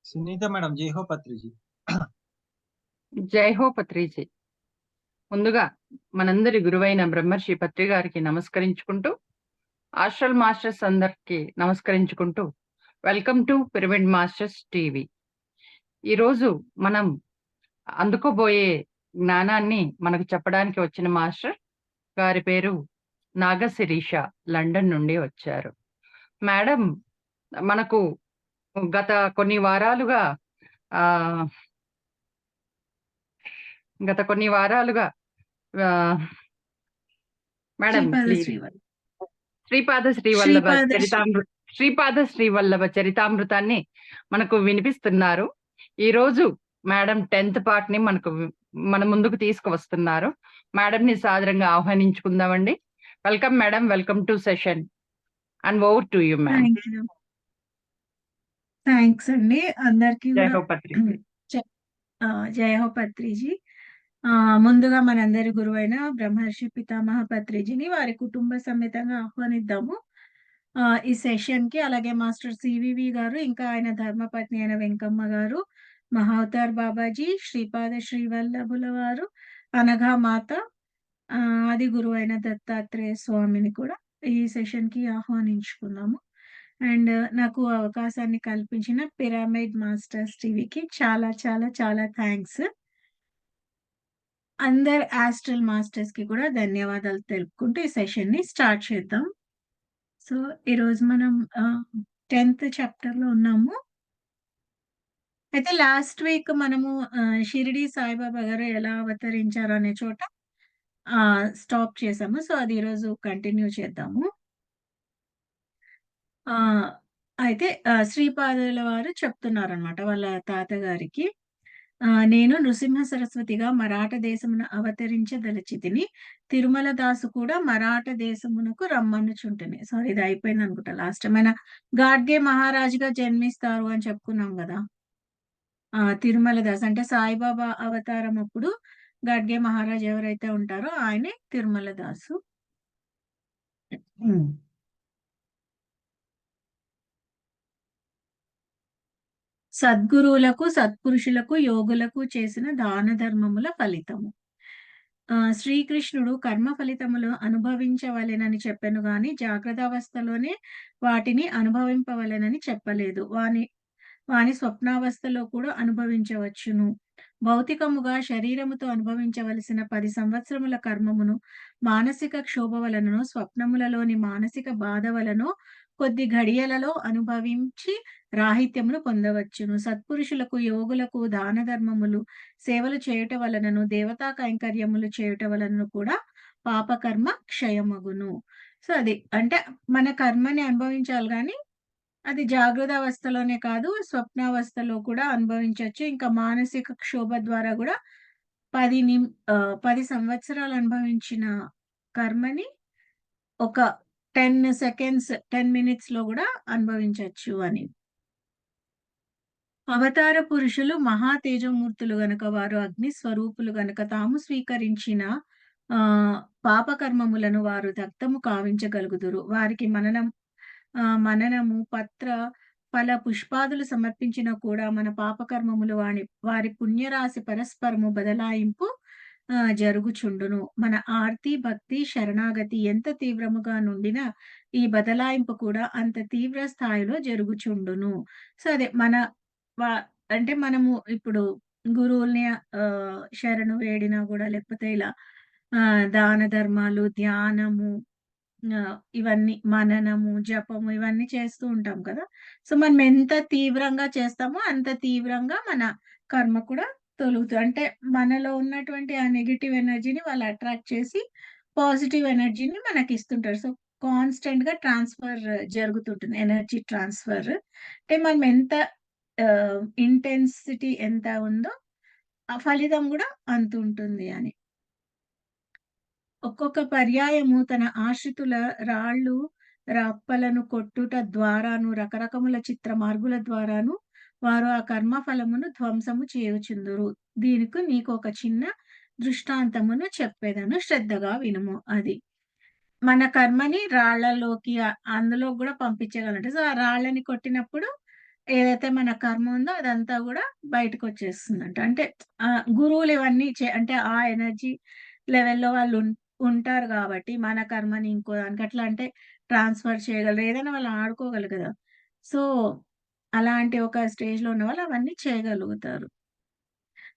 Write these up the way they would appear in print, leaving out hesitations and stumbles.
Sunita madam जय हो पत्री जी। జై హో పత్రిజీ. ముందుగా మనందరి గురువైన బ్రహ్మర్షి పత్రి గారికి నమస్కరించుకుంటూ, ఆస్ట్రల్ మాస్టర్స్ అందరికి నమస్కరించుకుంటూ, welcome to pyramid masters TV. ఈరోజు మనం అందుకోబోయే జ్ఞానాన్ని మనకు చెప్పడానికి వచ్చిన మాస్టర్ గారి పేరు నాగశిరీష, లండన్ నుండి వచ్చారు. మేడం మనకు గత కొన్ని వారాలుగా ఆ గత కొన్ని వారాలుగా ఆ, మేడం శ్రీపాద ప్లీజ్. శ్రీవల్లభ శ్రీపాద శ్రీవల్లభ చరితామృతాన్ని మనకు వినిపిస్తున్నారు. ఈ రోజు మేడం 10th పార్ట్ ని మన ముందుకు తీసుకువస్తున్నారు. మేడం ని సాదరంగా ఆహ్వానించుకుందామండి. Welcome madam, welcome to session and over to you ma'am. Thanks అండి అందరికి జై కూడా. హో పత్రి. జయ హో పత్రిజీ. ముందుగా మనందరి గురువైన బ్రహ్మర్షి పితామహ పత్రిజీని వారి కుటుంబ సమేతంగా ఆహ్వానిద్దాము ఈ సెషన్ కి. అలాగే మాస్టర్ సివివి గారు, ఇంకా ఆయన ధర్మపత్ని అయిన వెంకమ్మ గారు, మహావతార్ బాబాజీ, శ్రీపాద శ్రీవల్లభుల వారు, అనఘా మాత, ఆది గురువు అయిన దత్తాత్రేయ స్వామిని కూడా ఈ సెషన్ కి ఆహ్వానించుకున్నాము. అండ్ నాకు అవకాశాన్ని కల్పించిన పిరమిడ్ మాస్టర్స్ టీవీకి చాలా చాలా చాలా థ్యాంక్స్. అందరు ఆస్ట్రల్ మాస్టర్స్ కి కూడా ధన్యవాదాలు తెలుపుకుంటూ ఈ సెషన్ ని స్టార్ట్ చేద్దాం. సో ఈరోజు మనం 10th చాప్టర్ లో ఉన్నాము. అయితే లాస్ట్ వీక్ మనము షిరిడి సాయిబాబా గారు ఎలా అవతరించారు అనే చోట స్టాప్ చేసాము. సో అది ఈరోజు కంటిన్యూ చేద్దాము. అయితే శ్రీపాదుల వారు చెప్తున్నారనమాట వాళ్ళ తాతగారికి, నేను నృసింహ సరస్వతిగా మరాఠ దేశమున అవతరించదలచితిని, తిరుమల దాసు కూడా మరాఠ దేశమునకు రమ్మనుచుంటేనే. సారీ, ఇది అయిపోయింది అనుకుంటా లాస్ట్ టైం. ఆయన గాడ్గే మహారాజుగా జన్మిస్తారు అని చెప్పుకున్నాం కదా. తిరుమల దాస్ అంటే సాయిబాబా అవతారం అప్పుడు గాడ్గే మహారాజ్ ఎవరైతే ఉంటారో ఆయనే తిరుమల దాసు. సద్గురువులకు, సత్పురుషులకు, యోగులకు చేసిన దాన ధర్మముల ఫలితము. శ్రీకృష్ణుడు కర్మ ఫలితములు అనుభవించవలెనని చెప్పెను గాని జాగ్రత్తావస్థలోనే వాటిని అనుభవింపవలెనని చెప్పలేదు. వాని స్వప్నావస్థలో కూడా అనుభవించవచ్చును. భౌతికముగా శరీరముతో అనుభవించవలసిన 10 సంవత్సరముల కర్మమును మానసిక క్షోభ వలనను, స్వప్నములలోని మానసిక బాధ వలనో కొద్ది ఘడియలలో అనుభవించి రాహిత్యమును పొందవచ్చును. సత్పురుషులకు, యోగులకు దాన ధర్మములు, సేవలు చేయుట వలనను, దేవతా కైంకర్యములు చేయుట వలనను కూడా పాపకర్మ క్షయమగును. సో అది అంటే మన కర్మని అనుభవించాలి కానీ అది జాగ్రత్త అవస్థలోనే కాదు, స్వప్నావస్థలో కూడా అనుభవించవచ్చు. ఇంకా మానసిక క్షోభ ద్వారా కూడా 10 సంవత్సరాలు అనుభవించిన కర్మని ఒక 10 సెకండ్స్ 10 మినిట్స్ లో కూడా అనుభవించవచ్చు అని. అవతార పురుషులు మహా తేజమూర్తులు గనక, వారు అగ్ని స్వరూపులు గనక, తాము స్వీకరించిన పాపకర్మములను వారు దగ్ధము కావించగలుగుదురు. వారికి మననము, పత్ర, ఫల, పుష్పాదులు సమర్పించిన కూడా మన పాపకర్మములు వారి పుణ్యరాశి పరస్పరము బదలాయింపు జరుగుచుండును. మన ఆర్తి, భక్తి, శరణాగతి ఎంత తీవ్రముగా నుండినా ఈ బదలాయింపు కూడా అంత తీవ్ర స్థాయిలో జరుగుచుండును. సో అదే అంటే మనము ఇప్పుడు గురువుల్ని శరణు వేడినా కూడా, లేకపోతే ఇలా దాన ధర్మాలు, ధ్యానము, ఇవన్నీ మననము, జపము ఇవన్నీ చేస్తూ ఉంటాం కదా. సో మనం ఎంత తీవ్రంగా చేస్తామో అంత తీవ్రంగా మన కర్మ కూడా తొలుగుతుంది. అంటే మనలో ఉన్నటువంటి ఆ నెగిటివ్ ఎనర్జీని వాళ్ళు అట్రాక్ట్ చేసి పాజిటివ్ ఎనర్జీని మనకి ఇస్తుంటారు. సో కాన్స్టెంట్ గా ట్రాన్స్ఫర్ జరుగుతుంటుంది, ఎనర్జీ ట్రాన్స్ఫర్. అంటే మనం ఎంత ఇంటెన్సిటీ ఎంత ఉందో ఆ ఫలితం కూడా అంత ఉంటుంది అని. ఒక్కొక్క పర్యాయము తన ఆశ్రితుల రాళ్ళు రప్పలను కొట్టుట ద్వారాను, రకరకముల చిత్ర మార్గుల ద్వారాను వారు ఆ కర్మ ఫలమును ధ్వంసము చేయుచుందురు. దీనికి నీకు ఒక చిన్న దృష్టాంతమును చెప్పేదను, శ్రద్ధగా వినుము. అది మన కర్మని రాళ్లలోకి అందులో కూడా పంపించగలంటే, సో ఆ రాళ్ళని కొట్టినప్పుడు ఏదైతే మన కర్మ ఉందో అదంతా గూడా బయటకొచ్చేస్తుందంట. అంటే గురువులు ఇవన్నీ అంటే ఆ ఎనర్జీ లెవెల్‌లో వాళ్ళు ఉంటారు గాబట్టి, మన కర్మని ఇంకో దానికి అట్లా అంటే ట్రాన్స్‌ఫర్ చేయగలరు. ఏదైనా వాళ్ళు ఆడుకోగలరు గదా! సో, అలాంటి ఒక స్టేజ్‌లో ఉన్నవాళ్ళు అవన్నీ చేయగలుగుతారు.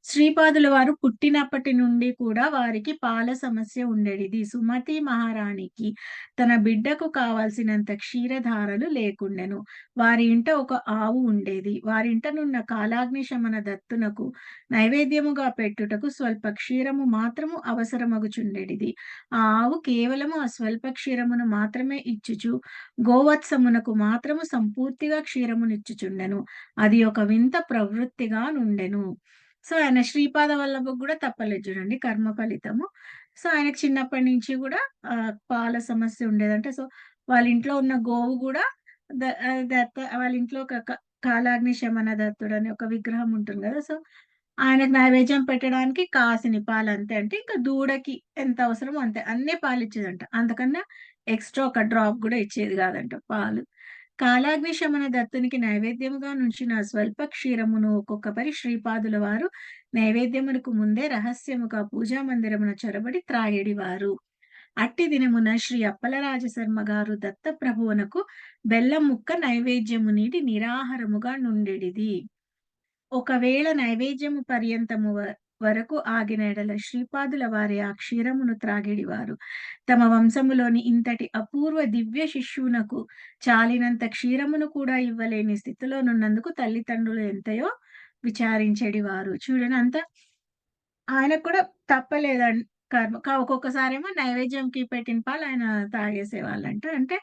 శ్రీపాదుల వారు పుట్టినప్పటి నుండి కూడా వారికి పాల సమస్య ఉండేడిది. సుమతి మహారాణికి తన బిడ్డకు కావాల్సినంత క్షీరధారలు లేకుండెను. వారి ఇంట ఒక ఆవు ఉండేది. వారింటనున్న కాలాగ్ని శమన దత్తునకు నైవేద్యముగా పెట్టుటకు స్వల్ప క్షీరము మాత్రము అవసరమగుచుండెడిది. ఆ ఆవు కేవలము ఆ స్వల్ప క్షీరమును మాత్రమే ఇచ్చుచు, గోవత్సమునకు మాత్రము సంపూర్తిగా క్షీరమునిచ్చుచుండెను. అది ఒక వింత ప్రవృత్తిగా నుండెను. సో, ఆయన శ్రీపాద వల్లభకు గూడా తప్పలేదు జూడండి కర్మ ఫలితము. సో, ఆయనకు చిన్నప్పటి నుంచి గూడా పాల సమస్య ఉండేదంట. సో, వాళ్ళ ఇంట్లో ఉన్న గోవు గూడా దత్త వాళ్ళ ఇంట్లో ఒక కాలాగ్ని శమన దత్తుడని ఒక విగ్రహం ఉంటుంది గదా! సో, ఆయనకు నైవేద్యం పెట్టడానికి కాసిని పాలంతే. అంటే ఇంకా దూడకి ఎంత అవసరమో అంతే. అన్నీ పాలిచ్చేదంట. అంతకన్నా ఎక్స్‌ట్రా ఒక డ్రాప్ గూడా ఇచ్చేది గాదంట పాలు. కాలాగ్ని శమన దత్తునికి నైవేద్యముగా నుంచిన స్వల్ప క్షీరమును ఒక్కొక్కపరి శ్రీపాదుల వారు నైవేద్యమునకు ముందే రహస్యముగా పూజా మందిరమున చొరబడి త్రాగెడివారు. అట్టి దినమున శ్రీ అప్పలరాజశర్మ గారు దత్తప్రభువునకు బెల్లం ముక్క నైవేద్యము నీడి నిరాహారముగా నుండెడిది. ఒకవేళ నైవేద్యము పర్యంతము వరకు ఆగిన ఎడల శ్రీపాదుల వారి ఆ క్షీరమును త్రాగెడివారు. తమ వంశములోని ఇంతటి అపూర్వ దివ్య శిష్యునకు చాలినంత క్షీరమును కూడా ఇవ్వలేని స్థితిలో నున్నందుకు తల్లిదండ్రులు ఎంతయో విచారించెడివారు. చూడండి ఆయనకు కూడా తప్పలేదం కర్మ. ఒక్కొక్కసారేమో నైవేద్యంకి పెట్టిన పాలు ఆయన తాగేసేవాళ్ళంట. అంటే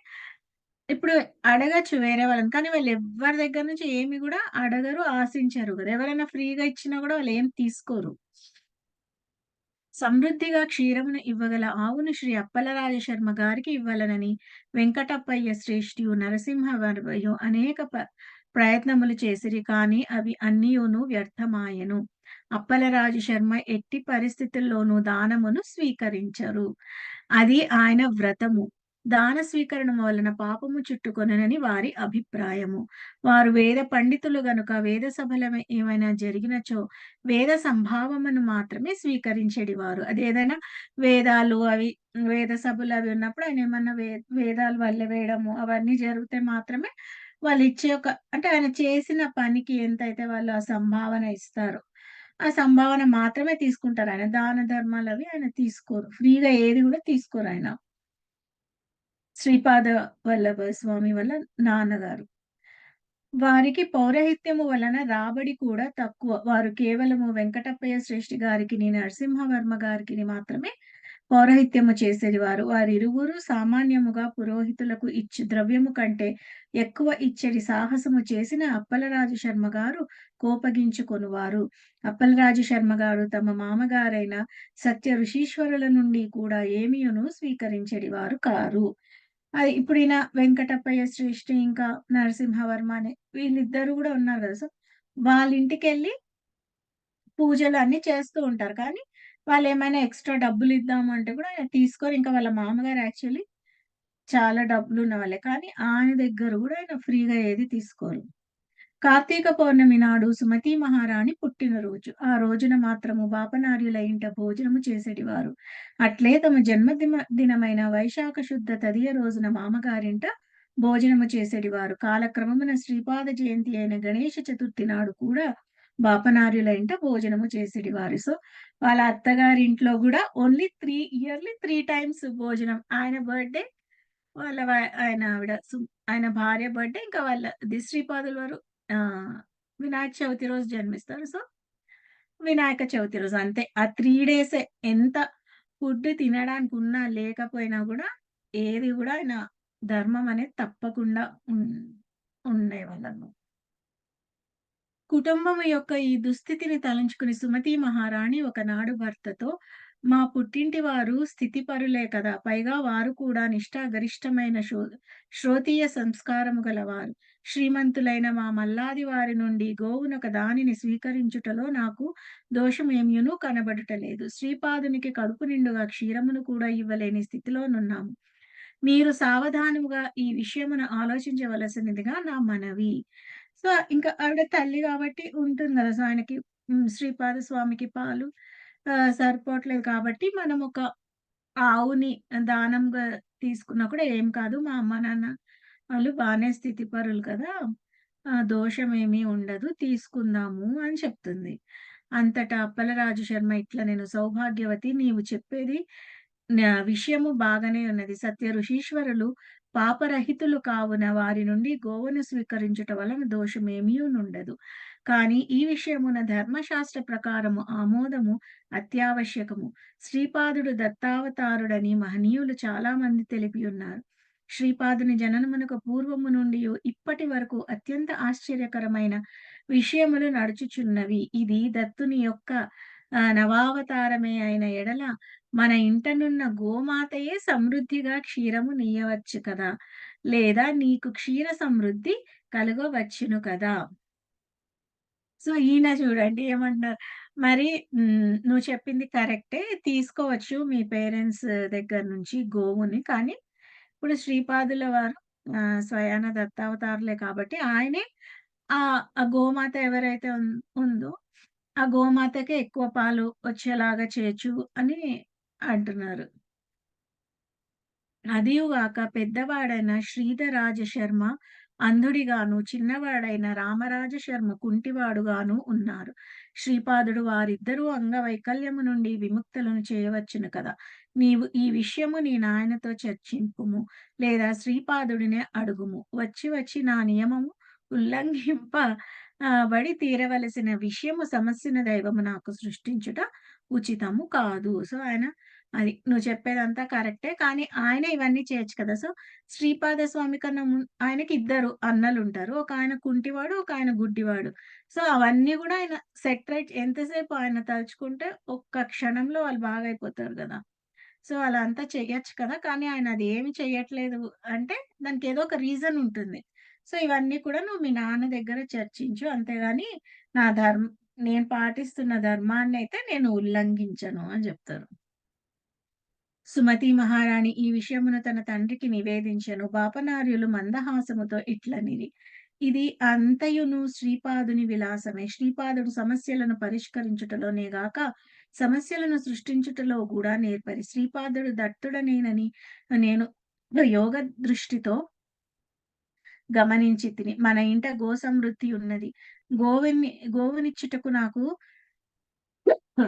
ఇప్పుడు అడగొచ్చు వేరే వాళ్ళని. కానీ వాళ్ళెవ్వరి దగ్గర నుంచి ఏమి గూడా అడగరు, ఆశించరు గదా! ఎవరైనా ఫ్రీగా ఇచ్చినా గూడా వాళ్ళేం తీసుకోరు. సమృద్ధిగా క్షీరమును ఇవ్వగల ఆవును శ్రీ అప్పలరాజ శర్మ గారికి ఇవ్వలనని వెంకటప్పయ్య శ్రేష్ఠియు నరసింహవర్మయు అనేక ప్రయత్నములు చేసిరి కానీ అవి అన్నియును వ్యర్థమాయెను. అప్పలరాజు శర్మ ఎట్టి పరిస్థితుల్లోనూ దానమును స్వీకరించరు. అది ఆయన వ్రతము. దాన స్వీకరణము వలన పాపము చుట్టుకొనెనని వారి అభిప్రాయము. వారు వేద పండితులు గనుక వేద సభల ఏమైనా జరిగినచో వేద సంభావమును మాత్రమే స్వీకరించెడివారు. అదేదైనా వేదాలు అవి వేద సభలు అవి ఉన్నప్పుడు ఆయనేమన్నా వేదాలు వల్లెవేయడము అవన్నీ జరిగితే మాత్రమే వాళ్ళిచ్చే అంటే ఆయన చేసిన పనికి ఎంతైతే వాళ్ళు ఆ సంభావన ఇస్తారో, ఆ సంభావన మాత్రమే తీసుకుంటారాయన. దాన ధర్మాలవి ఆయన తీసుకోరు. ఫ్రీగా ఏది గూడా తీసుకోరాయన. శ్రీపాద వల్లభ స్వామి వాళ్ళ నాన్నగారు. వారికి పౌరహిత్యము వలన రాబడి కూడా తక్కువ. వారు కేవలము వెంకటప్పయ్య శ్రేష్ఠి గారికిని, నరసింహవర్మ గారికిని మాత్రమే పౌరహిత్యము చేసేడివారు. వారిరువురు సామాన్యముగా పురోహితులకు ఇచ్చు ద్రవ్యము కంటే ఎక్కువ ఇచ్చడి సాహసము చేసిన అప్పలరాజు శర్మ గారు కోపగించుకొనువారు. అప్పలరాజు శర్మ గారు తమ మామగారైన సత్య ఋషీశ్వరుల నుండి కూడా ఏమియును స్వీకరించెడివారు కారు. అది ఇప్పుడు ఈయన వెంకటప్పయ్య శ్రేష్ఠి ఇంకా నరసింహవర్మ అని వీళ్ళిద్దరూ గూడా ఉన్నారు గదా! సో, వాళ్ళింటికెళ్ళి పూజలు అన్నీ చేస్తూ ఉంటారు. కానీ వాళ్ళేమైనా ఎక్స్‌ట్రా డబ్బులిద్దాము అంటే గూడా ఆయన తీసుకోరు. ఇంకా వాళ్ళ మామగారు యాక్చువల్లీ చాలా డబ్బులున్న వాళ్ళే. కానీ ఆయన దగ్గర గూడా ఆయన ఫ్రీగా ఏది తీసుకోరు. కార్తీక పౌర్ణమి నాడు సుమతీ మహారాణి పుట్టినరోజు. ఆ రోజున మాత్రము బాపనార్యుల ఇంట భోజనము చేసెడివారు. అట్లే తమ దినమైన వైశాఖ శుద్ధ తదియ రోజున మామగారింట భోజనము చేసెడివారు. కాలక్రమమున శ్రీపాద జయంతి అయిన గణేష చతుర్థి నాడు కూడా బాపనార్యుల ఇంట భోజనము చేసెడివారు. సో, వాళ్ళ అత్తగారింట్లో గూడా ఓన్లీ ఇయర్‌లీ 3 టైమ్స్ భోజనం. ఆయన బర్త్‌డే, వాళ్ళ ఆయన ఆవిడ ఆయన భార్య బర్త్‌డే, ఇంకా వాళ్ళది శ్రీపాదుల వారు వినాయక చవితి రోజు జన్మిస్తారు. సో, వినాయక చవితి రోజు అంతే. ఆ 3 డేసే ఎంత ఫుడ్ తినడానికి ఉన్నా, లేకపోయినా గూడా ఏది గూడా ఆయన ధర్మం అనేది తప్పకుండా ఉండేవాళ్ళన్నమాట. కుటుంబము యొక్క ఈ దుస్థితిని తలంచుకుని సుమతి మహారాణి ఒకనాడు భర్తతో, "మా పుట్టింటి వారు స్థితిపరులే కదా! పైగా వారు కూడా నిష్ఠాగరిష్టమైన శ్రోతీయ సంస్కారము గలవారు. శ్రీమంతులైన మా మల్లాది వారి నుండి గోవునొక దానిని స్వీకరించుటలో నాకు దోషమేమియును కనబడుటలేదు. శ్రీపాదునికి కడుపు నిండుగా క్షీరమును కూడా ఇవ్వలేని స్థితిలోనున్నాము. మీరు సావధానముగా ఈ విషయమును ఆలోచించవలసినదిగా నా మనవి." సో, ఇంకా ఆవిడ తల్లి గాబట్టి ఉంటుంది గదా! సో, ఆయనకి శ్రీపాద స్వామికి పాలు సరిపోవట్లేదు కాబట్టి మనం ఒక ఆవుని దానంగా తీసుకున్నా కూడా ఏం కాదు. మా అమ్మ, నాన్న వాళ్ళు బానే స్థితిపరులు కదా! దోషమేమీ ఉండదు. తీసుకుందాము అని చెప్తుంది. అంతటా అప్పలరాజు శర్మ ఇట్లా నేను సౌభాగ్యవతి నీవు చెప్పేది విషయము బాగానే ఉన్నది. సత్య ఋషీశ్వరులు పాపరహితులు కావున వారి నుండి గోవును స్వీకరించుట వలన దోషమేమీయునుండదు. కానీ ఈ విషయమున ధర్మశాస్త్ర ప్రకారము ఆమోదము అత్యావశ్యకము. శ్రీపాదుడు దత్తావతారుడని మహనీయులు చాలా మంది తెలిపియున్నారు. శ్రీపాదుని జననమునకు పూర్వము నుండియు ఇప్పటి వరకు అత్యంత ఆశ్చర్యకరమైన విషయములు నడుచుచున్నవి. ఇది దత్తుని యొక్క నవావతారమే అయిన ఎడల మన ఇంటనున్న గోమాతయే సమృద్ధిగా క్షీరము నీయవచ్చు కదా! లేదా నీకు క్షీర సమృద్ధి కలుగవచ్చును కదా! సో, ఈయన చూడండి ఏమంటున్నారు, మరి నువ్వు చెప్పింది కరెక్టే. తీసుకోవచ్చు మీ పేరెంట్స్ దగ్గర నుంచి గోవుని. కానీ ఇప్పుడు శ్రీపాదుల వారు స్వయాన దత్తావతారులే కాబట్టి ఆయనే ఆ గోమాత ఎవరైతే ఉందో, ఆ గోమాతకే ఎక్కువ పాలు వచ్చేలాగా చేయొచ్చు అని అంటున్నారు. అదీయుగాక పెద్దవాడైన శ్రీధరాజ శర్మ అంధుడిగాను, చిన్నవాడైన రామరాజ శర్మ కుంటివాడుగాను ఉన్నారు. శ్రీపాదుడు వారిద్దరూ అంగవైకల్యము నుండి విముక్తులను చేయవచ్చును కదా! నీవు ఈ విషయము నీ నాయనతో చర్చింపుము, లేదా శ్రీపాదుడినే అడుగుము. వచ్చి వచ్చి నా నియమము ఉల్లంఘింప బడి తీరవలసిన విషయము సమస్యను దైవము నాకు సృష్టించుట ఉచితము కాదు. సో, ఆయన అది. నువ్వు చెప్పేదంతా కరెక్టే. కానీ ఆయనే ఇవన్నీ చేయొచ్చు కదా! సో, శ్రీపాద స్వామి కన్నా ఆయనకి ఇద్దరు అన్నలుంటారు. ఒకాయన కుంటివాడు, ఒకాయన గుడ్డివాడు. సో, అవన్నీ గూడా ఆయన సెట్ రైట్ ఎంతసేపు ఆయన తలుచుకుంటే ఒక్క క్షణంలో వాళ్ళు బాగైపోతారు గదా! సో, అలా అంతా చెయ్యొచ్చు కదా! కానీ ఆయన అది ఏమి చెయ్యట్లేదు అంటే దానికేదో ఒక రీజన్ ఉంటుంది. సో, ఇవన్నీ కూడా నువ్వు మీ నాన్న దగ్గర చర్చించు. అంతేగాని నా నేను పాటిస్తున్న ధర్మాన్నయితే నేను ఉల్లంఘించను అని జెప్తారు. సుమతి మహారాణి ఈ విషయమును తన తండ్రికి నివేదించెను. బాపనార్యులు మందహాసముతో ఇట్లనిరి. ఇది అంతయును శ్రీపాదుని విలాసమే. శ్రీపాదుడు సమస్యలను పరిష్కరించుటలోనే గాక, సమస్యలను సృష్టించుటలో గూడా నేర్పరి. శ్రీపాదుడు దత్తుడనేనని నేను యోగ దృష్టితో గమనించితిని. మన ఇంట గో సమృద్ధి ఉన్నది. గోవునిచ్చుటకు నాకు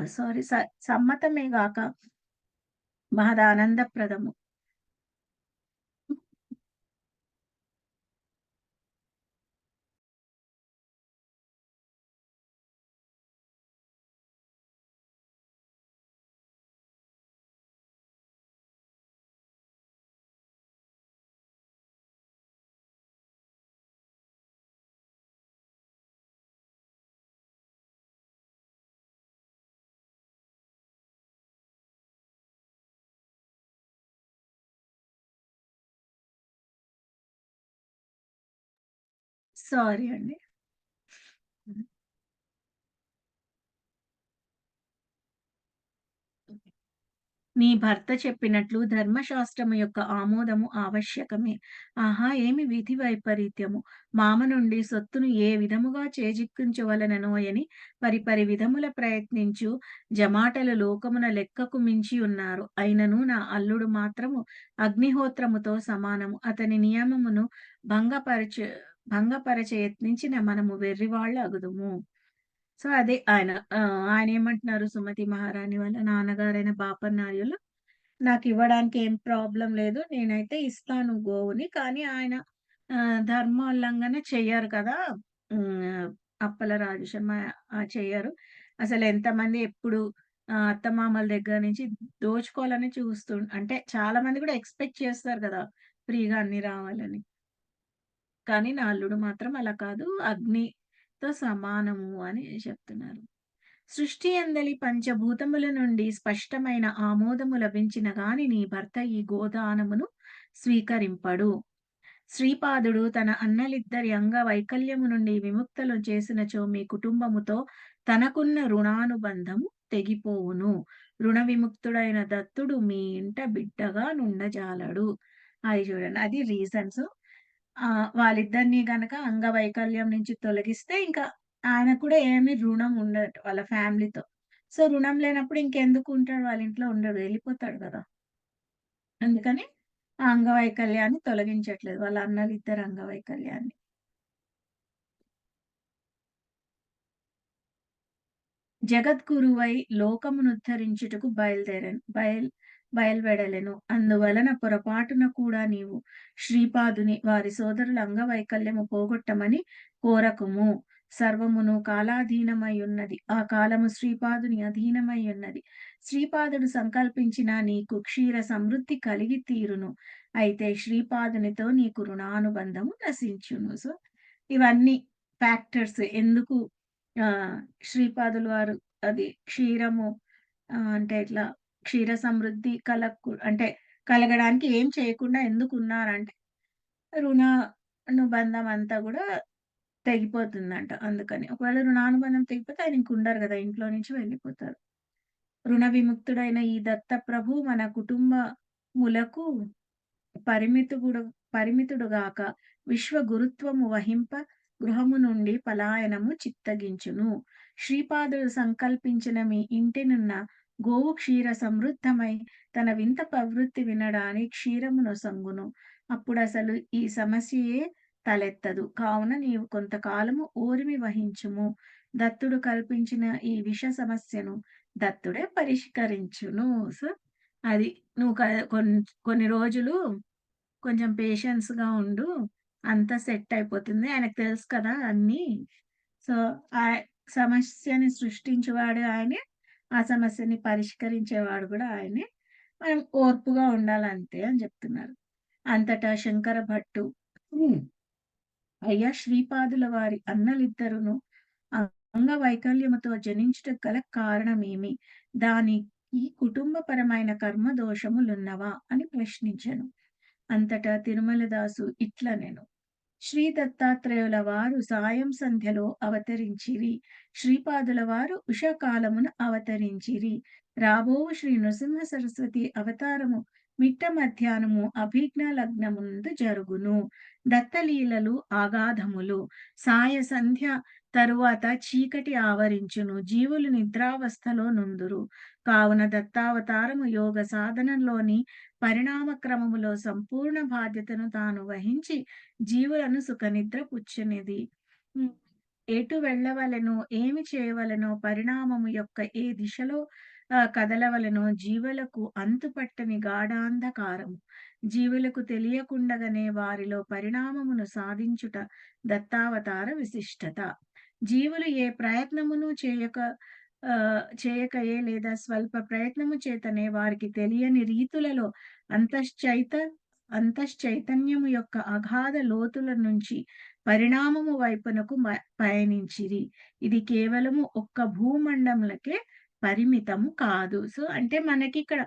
సారీ సమ్మతమే గాక మహదానందప్రదము. సారీ అండి. నీ భర్త చెప్పినట్లు ధర్మశాస్త్రము యొక్క ఆమోదము ఆవశ్యకమే. ఆహా! ఏమి విధి వైపరీత్యము! మామ నుండి సొత్తును ఏ విధముగా చేజిక్కించవలెననోయని పరిపరి విధముల ప్రయత్నించు జమాటలు లోకమున లెక్కకు మించి ఉన్నారు. అయినను నా అల్లుడు మాత్రము అగ్నిహోత్రముతో సమానము. అతని నియమమును భంగపరచ యత్నించిన మనము వెర్రివాళ్ళగుదుము. సో, అదే ఆయనేమంటున్నారు సుమతి మహారాణి వాళ్ళ నాన్నగారైన బాపన్నార్యులు, నాకివ్వడానికి ఏం ప్రాబ్లమ్ లేదు. నేనైతే ఇస్తాను గోవుని. కానీ ఆయన ధర్మోల్లంఘన చెయ్యరు కదా! హ్మ్. అప్పల రాజశర్మ చెయ్యరు. అసలెంతమంది ఎప్పుడు అత్తమామల దగ్గర నుంచి దోచుకోవాలని అంటే చాలా మంది కూడా ఎక్స్‌పెక్ట్ చేస్తారు కదా! ఫ్రీగా అన్నీ రావాలని. కానీ నా అల్లుడు మాత్రం అలా కాదు. అగ్నితో సమానము అని చెప్తున్నారు. సృష్టి అందలి పంచభూతముల నుండి స్పష్టమైన ఆమోదము లభించిన గాని నీ భర్త ఈ గోదానమును స్వీకరింపడు. శ్రీపాదుడు తన అన్నలిద్దరి అంగవైకల్యము నుండి విముక్తులు చేసినచో మీ కుటుంబముతో తనకున్న రుణానుబంధము తెగిపోవును. రుణ విముక్తుడైన దత్తుడు మీ ఇంట బిడ్డగా నుండజాలడు. అది చూడండి. అది రీజన్స్. వాళ్ళిద్దరిని గనక అంగవైకల్యం నుంచి తొలగిస్తే ఇంకా ఆయనకు కూడా ఏమి రుణం ఉండదట వాళ్ళ ఫ్యామిలీతో. సో, రుణం లేనప్పుడు ఇంకెందుకు ఉంటాడు? వాళ్ళ ఇంట్లో ఉండడు. వెళ్ళిపోతాడు గదా! అందుకని ఆ అంగవైకల్యాన్ని తొలగించట్లేదు. వాళ్ళ అన్నలిద్దరి అంగవైకల్యాన్ని. జగద్గురువై లోకమునుద్ధరించుటకు బయల్వెడలెను. అందువలన పొరపాటున కూడా నీవు శ్రీపాదుని వారి సోదరుల అంగవైకల్యము పోగొట్టమని కోరకుము. సర్వమును కాలాధీనమై ఉన్నది. ఆ కాలము శ్రీపాదుని అధీనమై ఉన్నది. శ్రీపాదుడు సంకల్పించిన నీకు క్షీర సమృద్ధి కలిగి తీరును. అయితే శ్రీపాదునితో నీకు రుణానుబంధము నశించును. సో, ఇవన్నీ ఫ్యాక్టర్స్ ఎందుకు శ్రీపాదుల వారు అది క్షీరము అంటే ఇట్లా క్షీర సమృద్ధి అంటే కలగడానికి ఏం చేయకుండా ఎందుకున్నారంటే రుణ అనుబంధం అంతా గూడా తెగిపోతుందంట. అందుకని. ఒకవేళ రుణానుబంధం తెగిపోతే ఆయన ఇంక ఉండరు గదా! ఇంట్లో నుంచి వెళ్ళిపోతారు. రుణ విముక్తుడైన ఈ దత్తప్రభు మన కుటుంబములకు పరిమితుగుడు పరిమితుడుగాక విశ్వ గురుత్వము వహింప గృహము నుండి పలాయనము చిత్తగించును. శ్రీపాదుడు సంకల్పించిన మీ ఇంటినున్న గోవు క్షీర సమృద్ధమై తన వింత ప్రవృత్తి వినడాని క్షీరమునొసంగును. అప్పుడసలు ఈ సమస్యయే తలెత్తదు. కావున నీవు కొంతకాలము ఓరిమి వహించుము. దత్తుడు కల్పించిన ఈ విష సమస్యను దత్తుడే పరిష్కరించును. సో, అది నువ్వు కొన్ని రోజులు కొంచెం పేషెన్స్‌గా ఉండు. అంతా సెట్ అయిపోతుంది. ఆయనకు తెలుసు కదా అన్నీ. సో, సమస్యని సృష్టించేవాడు ఆయనే. ఆ సమస్యని పరిష్కరించేవాడు గూడా ఆయనే. మనం ఓర్పుగా ఉండాలంతే అని జెప్తున్నారు. అంతటా శంకర భట్టు అయ్యా శ్రీపాదుల వారి అన్నలిద్దరును అంగవైకల్యముతో జనించుటకు గల కారణమేమి? దానికి కుటుంబపరమైన కర్మ దోషములున్నవా? అని ప్రశ్నించెను. అంతటా తిరుమలదాసు ఇట్లనెను. శ్రీ దత్తాత్రేయుల వారు సాయం సంధ్యలో అవతరించిరి. శ్రీపాదుల వారు ఉషకాలమున అవతరించిరి. రాబోవు శ్రీ నృసింహ సరస్వతి అవతారము మిట్ట మధ్యాహ్నము అభిజ్ఞ లగ్నముందు జరుగును. దత్తలీలలు ఆగాధములు. సాయ సంధ్య తరువాత చీకటి ఆవరించును. జీవులు నిద్రావస్థలో నుందురు. కావున దత్తావతారము యోగ సాధనలోని పరిణామ క్రమములో సంపూర్ణ బాధ్యతను తాను వహించి జీవులను సుఖనిద్ర పుచ్చునిది. ఎటు వెళ్ళవలెనో, ఏమి చేయవలెనో, పరిణామము యొక్క ఏ దిశలో కదలవలెనో జీవులకు అంతుపట్టని గాఢాంధకారము. జీవులకు తెలియకుండగనే వారిలో పరిణామమును సాధించుట దత్తావతార విశిష్టత. జీవులు ఏ ప్రయత్నమును చేయకయే లేదా స్వల్ప ప్రయత్నము చేతనే వారికి తెలియని రీతులలో అంతశ్చైతన్యము యొక్క అగాధ లోతుల నుంచి పరిణామము వైపునకు పయనించిరి. ఇది కేవలము ఒక్క భూమండలకే పరిమితము కాదు. సో, అంటే మనకిక్కడ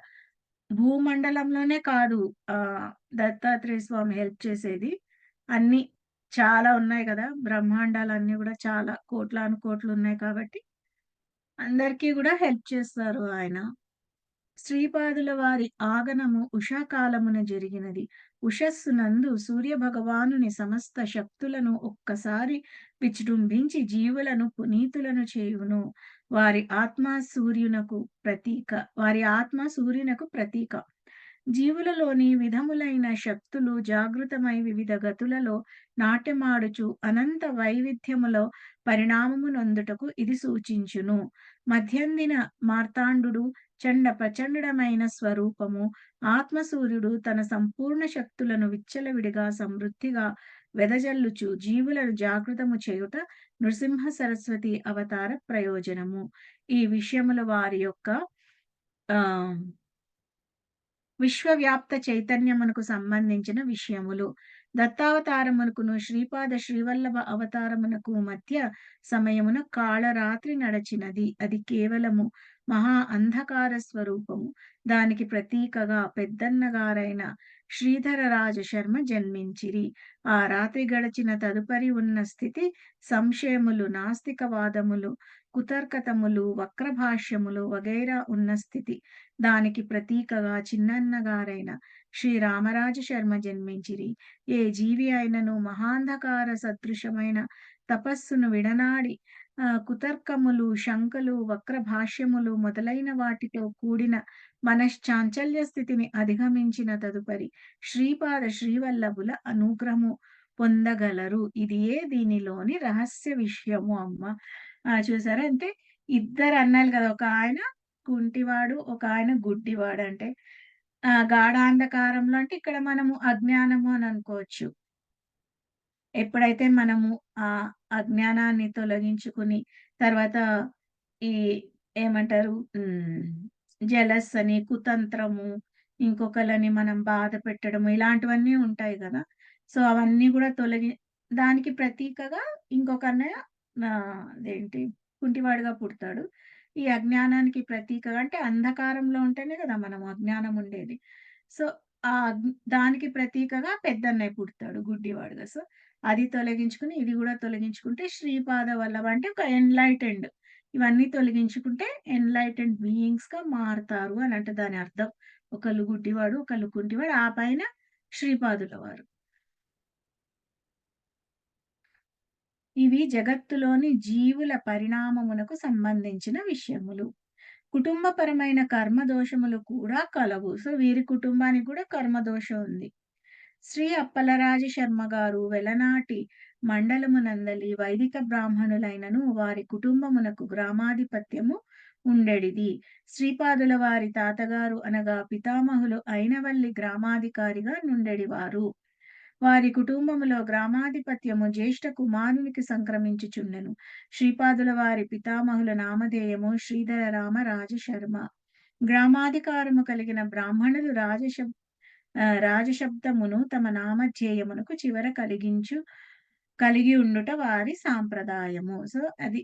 భూమండలంలోనే కాదు దత్తాత్రేయ స్వామి హెల్ప్ చేసేది. అన్నీ చాలా ఉన్నాయి గదా! బ్రహ్మాండాలన్నీ గూడా చాలా కోట్లాను కోట్లున్నాయి కాబట్టి అందరికీ గూడా హెల్ప్ చేస్తారు ఆయన. శ్రీపాదుల వారి ఆగమనము ఉషాకాలమున జరిగినది. ఉషస్సునందు సూర్యభగవానుని సమస్త శక్తులను ఒక్కసారి విజృంభించి జీవులను పునీతులను చేయును. వారి ఆత్మ సూర్యునకు ప్రతీక. జీవులలోని విధములైన శక్తులు జాగృతమై వివిధ గతులలో నాట్యమాడుచు అనంత వైవిధ్యములో పరిణామము నొందుటకు ఇది సూచించును. మధ్యందిన మార్తాండు ప్రచండమైన స్వరూపము ఆత్మసూర్యుడు తన సంపూర్ణ శక్తులను విచ్చలవిడిగా సమృద్ధిగా వెదజల్లుచు జీవులను జాగృతము చేయుట నృసింహ సరస్వతి అవతార ప్రయోజనము. ఈ విషయములు వారి యొక్క విశ్వవ్యాప్త చైతన్యమునకు సంబంధించిన విషయములు. దత్తావతారమునకును శ్రీపాద శ్రీవల్లభ అవతారమునకు మధ్య సమయమున కాళరాత్రి నడచినది. అది కేవలము మహా అంధకార స్వరూపము. దానికి ప్రతీకగా పెద్దన్నగారైన శ్రీధరరాజ శర్మ జన్మించిరి. ఆ రాత్రి గడచిన తదుపరి ఉన్న స్థితి సంశయములు, నాస్తికవాదములు, కుతర్కతములు, వక్రభాష్యములు వగైరా ఉన్న స్థితి. దానికి ప్రతీకగా చిన్నన్నగారైన శ్రీ రామరాజ శర్మ జన్మించిరి. ఏ జీవి అయినను మహాంధకార సదృశమైన తపస్సును విడనాడి కుతర్కములు, శంకలు, వక్రభాష్యములు మొదలైన వాటితో కూడిన మనశ్చాంచల్య స్థితిని అధిగమించిన తదుపరి శ్రీపాద శ్రీవల్లభుల అనుగ్రహము పొందగలరు. ఇదియే దీనిలోని రహస్య విషయము అమ్మ. చూసారా? అంటే ఇద్దరు అన్నారు కదా! ఒక ఆయన కుంటివాడు, ఒక ఆయన గుడ్డివాడు. అంటే గాఢాంధకారంలో అంటే ఇక్కడ మనము అజ్ఞానము అని అనుకోవచ్చు. ఎప్పుడైతే మనము ఆ అజ్ఞానాన్ని తొలగించుకుని తర్వాత ఈ ఏమంటారు జెలస్ అని, కుతంత్రము, ఇంకొకళ్ళని మనం బాధ పెట్టడము ఇలాంటివన్నీ ఉంటాయి గదా! సో, అవన్నీ గూడా దానికి ప్రతీకగా ఇంకొకన్నయ్య అదేంటి కుంటివాడుగా పుడతాడు. ఈ అజ్ఞానానికి ప్రతీకగా అంటే అంధకారంలో ఉంటేనే గదా మనం అజ్ఞానం ఉండేది. సో, దానికి ప్రతీకగా పెద్దన్నయ్య పుడతాడు గుడ్డివాడుగా. సో, అది తొలగించుకొని ఇది గూడా తొలగించుకుంటే శ్రీపాద వల్లభ అంటే ఒక ఎన్‌లైటెండ్. ఇవన్నీ తొలగించుకుంటే ఎన్‌లైటెండ్ బీయింగ్స్‌గా మారతారు అనంటే దాని అర్థం. ఒకళ్ళు గుడ్డివాడు, ఒకళ్ళు కుంటివాడు, ఆ పైన శ్రీపాదుల వారు. ఇవి జగత్తులోని జీవుల పరిణామమునకు సంబంధించిన విషయములు. కుటుంబపరమైన కర్మ దోషములు కూడా కలవు. సో, వీరి కుటుంబానికి కూడా కర్మ దోషం ఉంది. శ్రీ అప్పలరాజ శర్మ గారు వెలనాటి మండలమునందలి వైదిక బ్రాహ్మణులైనను వారి కుటుంబమునకు గ్రామాధిపత్యము ఉండెడిది. శ్రీపాదుల వారి తాతగారు అనగా పితామహులు అయినవల్లి గ్రామాధికారిగా నుండెడివారు. వారి కుటుంబములో గ్రామాధిపత్యము జ్యేష్ఠ కుమారునికి సంక్రమించుచుండెను. శ్రీపాదుల వారి పితామహుల నామధేయము శ్రీధర రామ రాజశర్మ. గ్రామాధికారము కలిగిన బ్రాహ్మణులు రాజశబ్దమును తమ నామధ్యేయమునకు చివర కలిగి ఉండుట వారి సాంప్రదాయము. సో, అది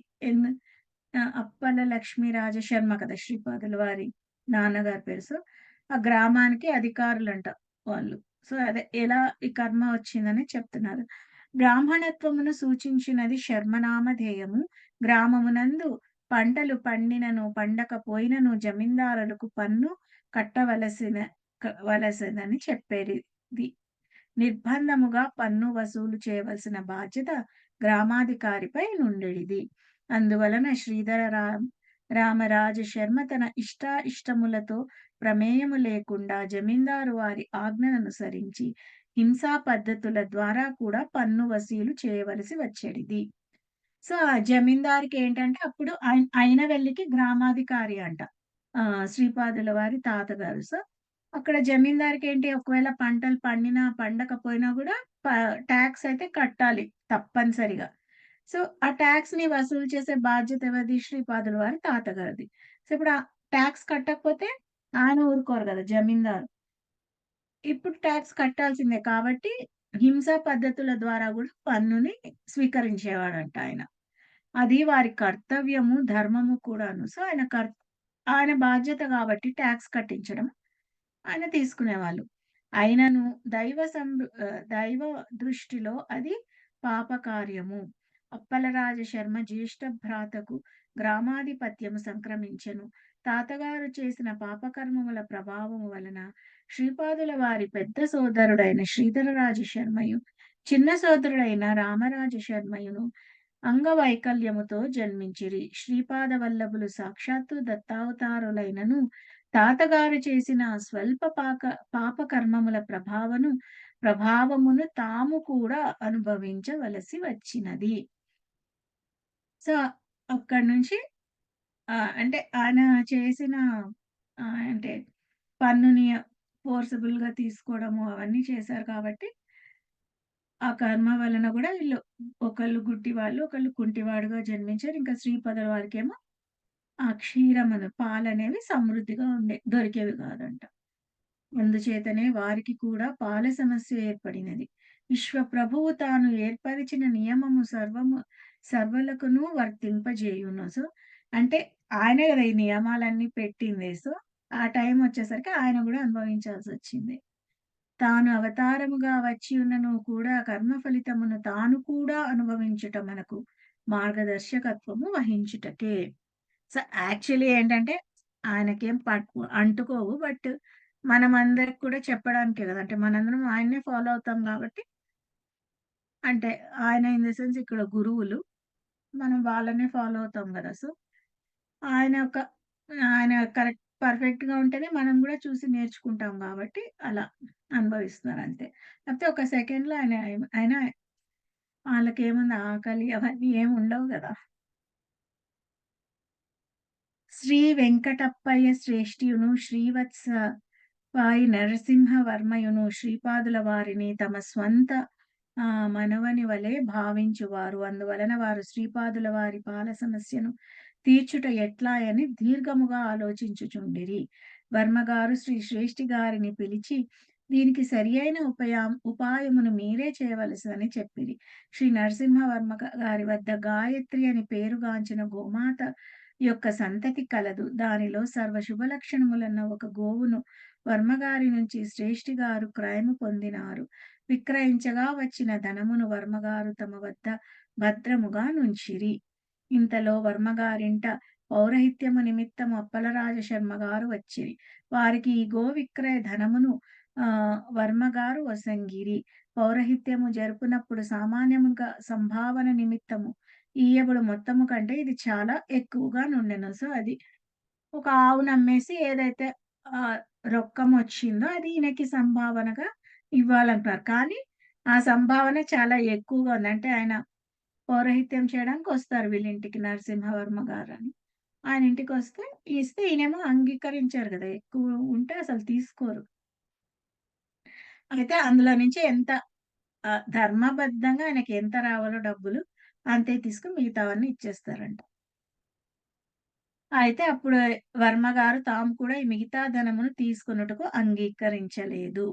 అప్పల లక్ష్మీ రాజశర్మ కదా శ్రీపాదుల వారి నాన్నగారి పేరు. సో, ఆ గ్రామానికి అధికారులంట వాళ్ళు. సో, అదే ఎలా ఈ కర్మ వచ్చిందని చెప్తున్నారు. బ్రాహ్మణత్వమును సూచించినది శర్మనామధేయము. గ్రామమునందు పంటలు పండినను పండకపోయినను జమీందారులకు పన్ను వలసనని చెప్పేది. నిర్బంధముగా పన్ను వసూలు చేయవలసిన బాధ్యత గ్రామాధికారిపై నుండెడిది. అందువలన శ్రీధర రామరాజ శర్మ తన ఇష్టములతో ప్రమేయము లేకుండా జమీందారు వారి ఆజ్ఞననుసరించి హింసా పద్ధతుల ద్వారా కూడా పన్ను వసూలు చేయవలసి వచ్చేది. సో, ఆ జమీందారికి ఏంటంటే అప్పుడు అయినవెల్లికి గ్రామాధికారి అంట. శ్రీపాదుల వారి తాతగారు. సో, అక్కడ జమీందారికి ఏంటి ఒకవేళ పంటలు పండినా, పండకపోయినా గూడా ప టాక్స్ అయితే కట్టాలి తప్పనిసరిగా. సో, ఆ టాక్స్‌ని వసూలు చేసే బాధ్యత ఎవరిది? శ్రీపాదుల వారి తాతగారిది. సో, ఇప్పుడు ఆ టాక్స్ కట్టకపోతే ఆయన ఊరుకోరు గదా! జమీందారు. ఇప్పుడు టాక్స్ కట్టాల్సిందే కాబట్టి హింసా పద్ధతుల ద్వారా గూడా పన్నుని స్వీకరించేవాడంట ఆయన. అది వారి కర్తవ్యము, ధర్మము కూడాను. సో, ఆయన బాధ్యత గాబట్టి టాక్స్ కట్టించడం ఆయన తీసుకునేవాళ్ళు. అయినను దైవ దృష్టిలో అది పాపకార్యము. అప్పలరాజ శర్మ జ్యేష్ఠ భ్రాతకు గ్రామాధిపత్యము సంక్రమించెను. తాతగారు చేసిన పాపకర్మముల ప్రభావము వలన శ్రీపాదుల వారి పెద్ద సోదరుడైన శ్రీధరరాజ శర్మయు, చిన్న సోదరుడైన రామరాజ శర్మయును అంగవైకల్యముతో జన్మించిరి. శ్రీపాద వల్లభులు సాక్షాత్తు దత్తావతారులైనను తాతగారు చేసిన స్వల్ప పాపకర్మముల ప్రభావమును తాము కూడా అనుభవించవలసి వచ్చినది. సో, అక్కడి నుంచి అంటే ఆయన చేసిన అంటే పన్నుని ఫోర్సబుల్‌గా తీసుకోవడము అవన్నీ చేశారు కాబట్టి, ఆ కర్మ వలన గూడా వీళ్ళు ఒకళ్ళు గుడ్డివాళ్ళు, ఒకళ్ళు కుంటివాడుగా జన్మించారు. ఇంకా శ్రీపాదుల వారికేమో ఆ పాలనేవి సమృద్ధిగా దొరికేవి కాదంట. అందుచేతనే వారికి కూడా పాల సమస్య ఏర్పడినది. విశ్వప్రభువు తాను ఏర్పరిచిన నియమము సర్వులకును వర్తింపజేయును. సో, అంటే ఆయనే గదా ఈ నియమాలన్నీ పెట్టింది. సో, ఆ టైం వచ్చేసరికి ఆయన గూడా అనుభవించాల్సొచ్చింది. తాను అవతారముగా వచ్చి ఉన్నను కూడా కర్మ ఫలితమును తాను కూడా అనుభవించుట మనకు మార్గదర్శకత్వము వహించుటకే. సో, యాక్చువల్లీ ఏంటంటే ఆయనకేం అంటుకోవు. బట్ మనమందరికి కూడా చెప్పడానికే గదా! అంటే మనందరం ఆయన్నే ఫాలో అవుతాం గాబట్టి అంటే ఆయన ఇన్ ద సెన్స్ ఇక్కడ గురువులు. మనం వాళ్ళనే ఫాలో అవుతాం గదా! సో, ఆయన ఒక ఆయన పర్ఫెక్ట్‌గా ఉంటేనే మనం గూడా చూసి నేర్చుకుంటాం గాబట్టి అలా అనుభవిస్తున్నారంతే. లేకపోతే ఒక సెకండ్‌లో ఆయన ఆళ్ళకేముంది ఆకలి అవన్నీ ఏమి ఉండవు గదా! శ్రీ వెంకటప్పయ్య శ్రేష్ఠియును శ్రీవత్స వాయి నరసింహవర్మయును శ్రీపాదుల వారిని తమ స్వంత మనవని వలె భావించువారు. అందువలన వారు శ్రీపాదుల వారి పాల సమస్యను తీర్చుట ఎట్లా అని దీర్ఘముగా ఆలోచించుచుండిరి. వర్మగారు శ్రీ శ్రేష్ఠి గారిని పిలిచి దీనికి సరియైన ఉపాయమును మీరే చేయవలెనని చెప్పిరి. శ్రీ నరసింహవర్మ గారి వద్ద గాయత్రి అని పేరుగాంచిన గోమాత యొక్క సంతతి కలదు. దానిలో సర్వ శుభలక్షణములున్న ఒక గోవును వర్మగారి నుంచి శ్రేష్ఠి గారు క్రయము పొందినారు. విక్రయించగా వచ్చిన ధనమును వర్మగారు తమ వద్ద భద్రముగా నుంచిరి. ఇంతలో వర్మగారింట పౌరహిత్యము నిమిత్తము అప్పలరాజ శర్మ గారు వచ్చిరి. వారికి ఈ గో విక్రయ ధనమును వర్మగారు వసంగిరి. పౌరహిత్యము జరుపునప్పుడు సామాన్యముగా సంభావన నిమిత్తము ఇయ్యబడు మొత్తము కంటే ఇది చాలా ఎక్కువగా నుండెను. సో, అది ఒక ఆవును అమ్మేసి ఏదైతే ఆహ్, రొక్కమొచ్చిందో అది ఈయనకి సంభావనగా ఇవ్వాలంటున్నారు. కానీ ఆ సంభావన చాలా ఎక్కువగా ఉంది. అంటే ఆయన పౌరోహిత్యం చేయడానికొస్తారు వీళ్ళింటికి నరసింహవర్మ గారని. ఆయన ఇంటికొస్తే ఇస్తే ఈయనేమో అంగీకరించారు గదా! ఎక్కువ ఉంటే అసలు తీసుకోరు. అయితే అందులో నుంచి ఎంత ధర్మబద్ధంగా ఆయనకి ఎంత రావాలో డబ్బులు అంతే తీసుకొని మిగతావన్నీ ఇచ్చేస్తారంట. అయితే అప్పుడు వర్మ గారు తాము కూడా ఈ మిగతా ధనమును తీసుకొనుటకు అంగీకరించలేదు.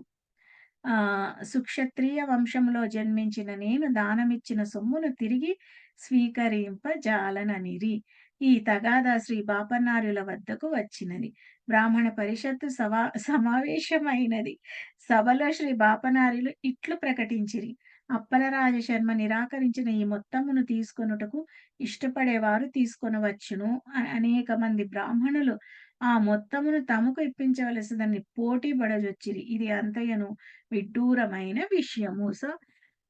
సుక్షత్రియ వంశంలో జన్మించిన నేను దానమిచ్చిన సొమ్మును తిరిగి స్వీకరింపజాలననిరి. ఈ తగాదా శ్రీ బాపన్నార్యుల వద్దకు వచ్చినది. బ్రాహ్మణ పరిషత్తు సమావేశమైనది. సభలో శ్రీ బాపనార్యులు ఇట్లు ప్రకటించిరి. అప్పలరాజ శర్మ నిరాకరించిన ఈ మొత్తమును తీసుకొనుటకు ఇష్టపడేవారు తీసుకొనవచ్చును. అనేక మంది బ్రాహ్మణులు ఆ మొత్తమును తమకు ఇప్పించవలసినదని పోటీ పడజొచ్చిరి. ఇది అంతయును విడ్డూరమైన విషయము. సో,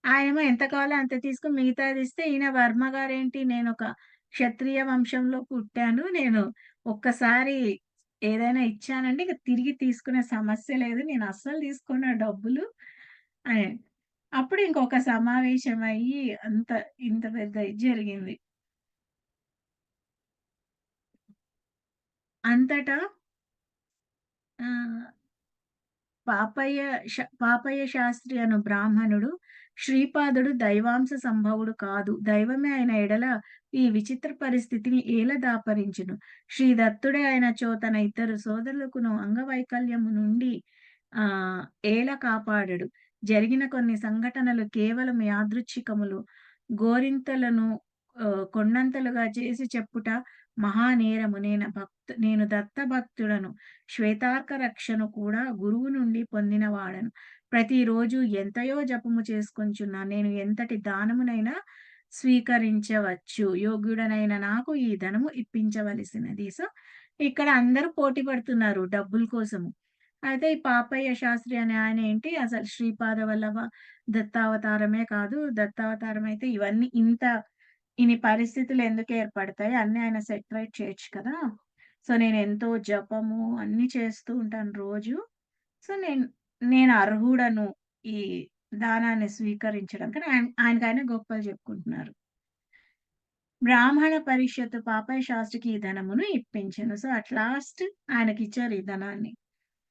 ఆయనేమో ఎంత కావాలో అంత తీసుకొని మిగతాదిస్తే ఈయన వర్మ గారేంటి నేనొక క్షత్రియ వంశంలో పుట్టాను. నేను ఒక్కసారి ఏదైనా ఇచ్చానంటే ఇక తిరిగి తీసుకునే సమస్య లేదు. నేను అస్సలు తీసుకోను ఆ డబ్బులు అని. అప్పుడు ఇంకొక సమావేశం అయ్యి ఇంత పెద్ద ఇది జరిగింది. అంతటా ఆహ్ పాపయ్య శాస్త్రి అను బ్రాహ్మణుడు శ్రీపాదుడు దైవాంశ సంభవుడు కాదు. దైవమే ఆయన ఎడల ఈ విచిత్ర పరిస్థితిని ఏల దాపరించును. శ్రీ దత్తుడే అయినచో తన ఇద్దరు సోదరులకును అంగవైకల్యము నుండి ఆహ్, ఏల కాపాడెడు. జరిగిన కొన్ని సంఘటనలు కేవలం యాదృచ్ఛికములు. గోరింతలను కొండంతలుగా చేసి చెప్పుట మహానేరము. నేను దత్త భక్తుడను. శ్వేతార్క రక్షను కూడా గురువు నుండి పొందినవాడను. ప్రతిరోజు ఎంతయో జపము చేసుకొంచున్నాను. నేను ఎంతటి దానమునైనా స్వీకరించవచ్చు. యోగ్యుడనైన నాకు ఈ ధనము ఇప్పించవలసినది. సో, ఇక్కడ అందరూ పోటీ పడుతున్నారు డబ్బుల కోసము. అయితే ఈ పాపయ్య శాస్త్రి అనే ఆయన ఏంటి అసలు శ్రీపాద వల్లభ దత్తావతారమే కాదు. దత్తావతారం అయితే ఇన్ని పరిస్థితులు ఎందుకు ఏర్పడతాయి? అన్నీ ఆయన సెట్ రైట్ చేయొచ్చు కదా! సో, నేనెంతో జపము అన్నీ చేస్తూ ఉంటాను రోజు. సో, నేను అర్హుడను ఈ దానాన్ని స్వీకరించడానికి అని ఆయనకాయన గొప్పలు చెప్పుకుంటున్నారు. బ్రాహ్మణ పరిషత్తు పాపయ్య శాస్త్రికి ఈ ధనమును ఇప్పించెను. సో, అట్ లాస్ట్ ఆయనకిచ్చారు ఈ ధనాన్ని.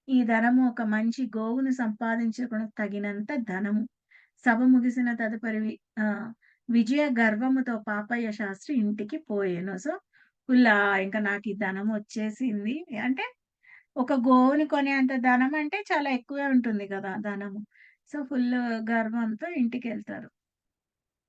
ఈ ధనము ఒక మంచి గోవును సంపాదించుటకు తగినంత ధనము. సభ ముగిసిన తదుపరి విజయ గర్వముతో పాపయ్య శాస్త్రి ఇంటికి పోయెను. సో, ఇంక నాకు ఈ ధనం వచ్చేసింది. అంటే ఒక గోవుని కొనేంత ధనం అంటే చాలా ఎక్కువే ఉంటుంది గదా! ధనము. సో, గర్వంతో ఇంటికెళ్తారు.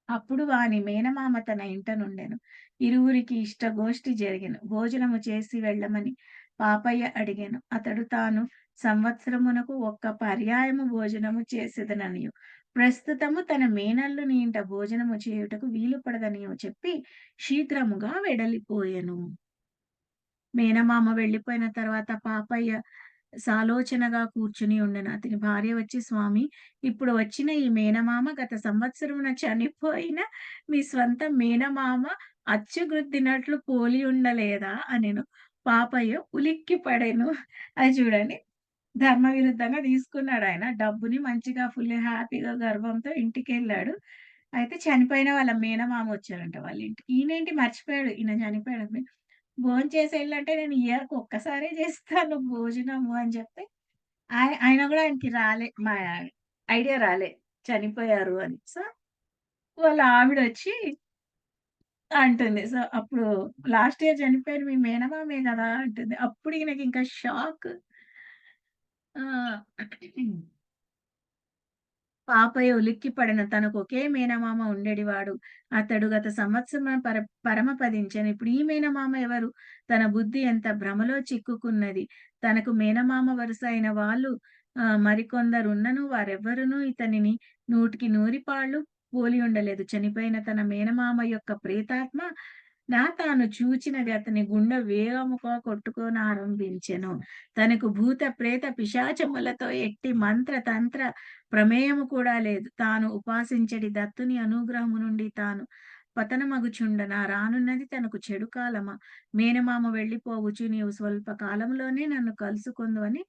అప్పుడు వాని మేనమామ తన ఇంట నుండెను. ఇరువురికి ఇష్టగోష్ఠి జరిగెను. భోజనము చేసి వెళ్ళమని పాపయ్య అడిగెను. అతడు తాను సంవత్సరమునకు ఒక్క పర్యాయము భోజనము చేసేదననియు. ప్రస్తుతము తన మేనల్లుని ఇంట భోజనము చేయుటకు వీలు పడదనియు చెప్పి శీఘ్రముగా వెడలిపోయెను. మేనమామ వెళ్ళిపోయిన తర్వాత పాపయ్య సాలోచనగా కూర్చుని ఉండెను. అతని భార్య వచ్చి, స్వామి, ఇప్పుడు వచ్చిన ఈ మేనమామ గత సంవత్సరమున చనిపోయిన మీ స్వంత మేనమామ అచ్చుగుద్దినట్లు పోలి ఉండలేదా అనెను. పాపయ్య ఉలిక్కిపడెను. అది చూడండి. ధర్మ విరుద్ధంగా తీసుకున్నాడాయన. డబ్బుని మంచిగా ఫుల్ హ్యాపీగా గర్వంతో ఇంటికెళ్ళాడు. అయితే చనిపోయిన వాళ్ళ మేనమామ వచ్చారంట వాళ్ళ ఇంటికి. ఈయనేంటి మర్చిపోయాడు. ఈయన చనిపోయాడని. భోంచేసేళ్ళంటే నేను ఇయర్‌కి ఒక్కసారే చేస్తాను భోజనము అని చెప్తే, ఆయన గూడా ఆయనకి రాలే. ఐడియా రాలే చనిపోయారు అని. సో, వాళ్ళ ఆవిడొచ్చి అంటుంది. సో, అప్పుడు లాస్ట్ ఇయర్ చనిపోయిన మీ మేనమామే గదా! అంటుంది. అప్పుడు ఈయనకింకా షాక్. ఆ! పాపయ్య ఉలిక్కిపడెను. తనకొకే మేనమామ ఉండెడివాడు. అతడు గత సంవత్సరమున పరమపదించెను. ఇప్పుడు ఈ మేనమామ ఎవరు? తన బుద్ధి ఎంత భ్రమలో చిక్కుకున్నది. తనకు మేనమామ వరుస అయిన వాళ్ళు మరికొందరున్నను వారెవ్వరునూ ఇతనిని నూటికి నూరిపాళ్ళు పోలి ఉండలేదు. చనిపోయిన తన మేనమామ యొక్క ప్రేతాత్మ తాను చూచినది అతని గుండె వేగముగా కొట్టుకోనారంభించెను. తనకు భూత, ప్రేత, పిశాచములతో ఎట్టి మంత్ర, తంత్ర ప్రమేయము కూడా లేదు. తాను ఉపాసించెడి దత్తుని అనుగ్రహము నుండి తాను పతనమగుచుండనా రానున్నది తనకు చెడు కాలమా? మేనమామ వెళ్ళిపోవచ్చు నీవు స్వల్ప కాలంలోనే నన్ను కలుసుకొందువని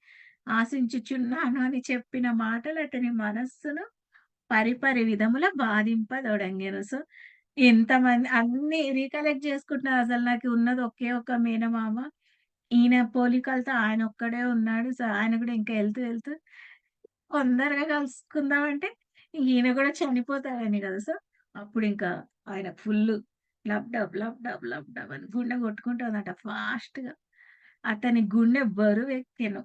ఆశించుచున్నాను అని చెప్పిన మాటలు అతని మనస్సును పరిపరి విధముల బాధింపదొడంగెను. సో, ఎంతమంది అన్నీ రికలెక్ట్ చేసుకుంటున్నారు. అసలు నాకు ఉన్నది ఒకే ఒక్క మేనమామ. ఈయన పోలికలతో ఆయనొక్కడే ఉన్నాడు. సో, ఆయన గూడా ఇంకా వెళ్తూ తొందరగా కలుసుకుందామంటే ఈయన గూడా చనిపోతాడని గదా! సో, అప్పుడింకా ఆయనకు full lub dub, lub dub, lub dub అని గుండె కొట్టుకుంటోందట ఫాస్ట్‌గా. అతని గుండె బరువెక్కెను.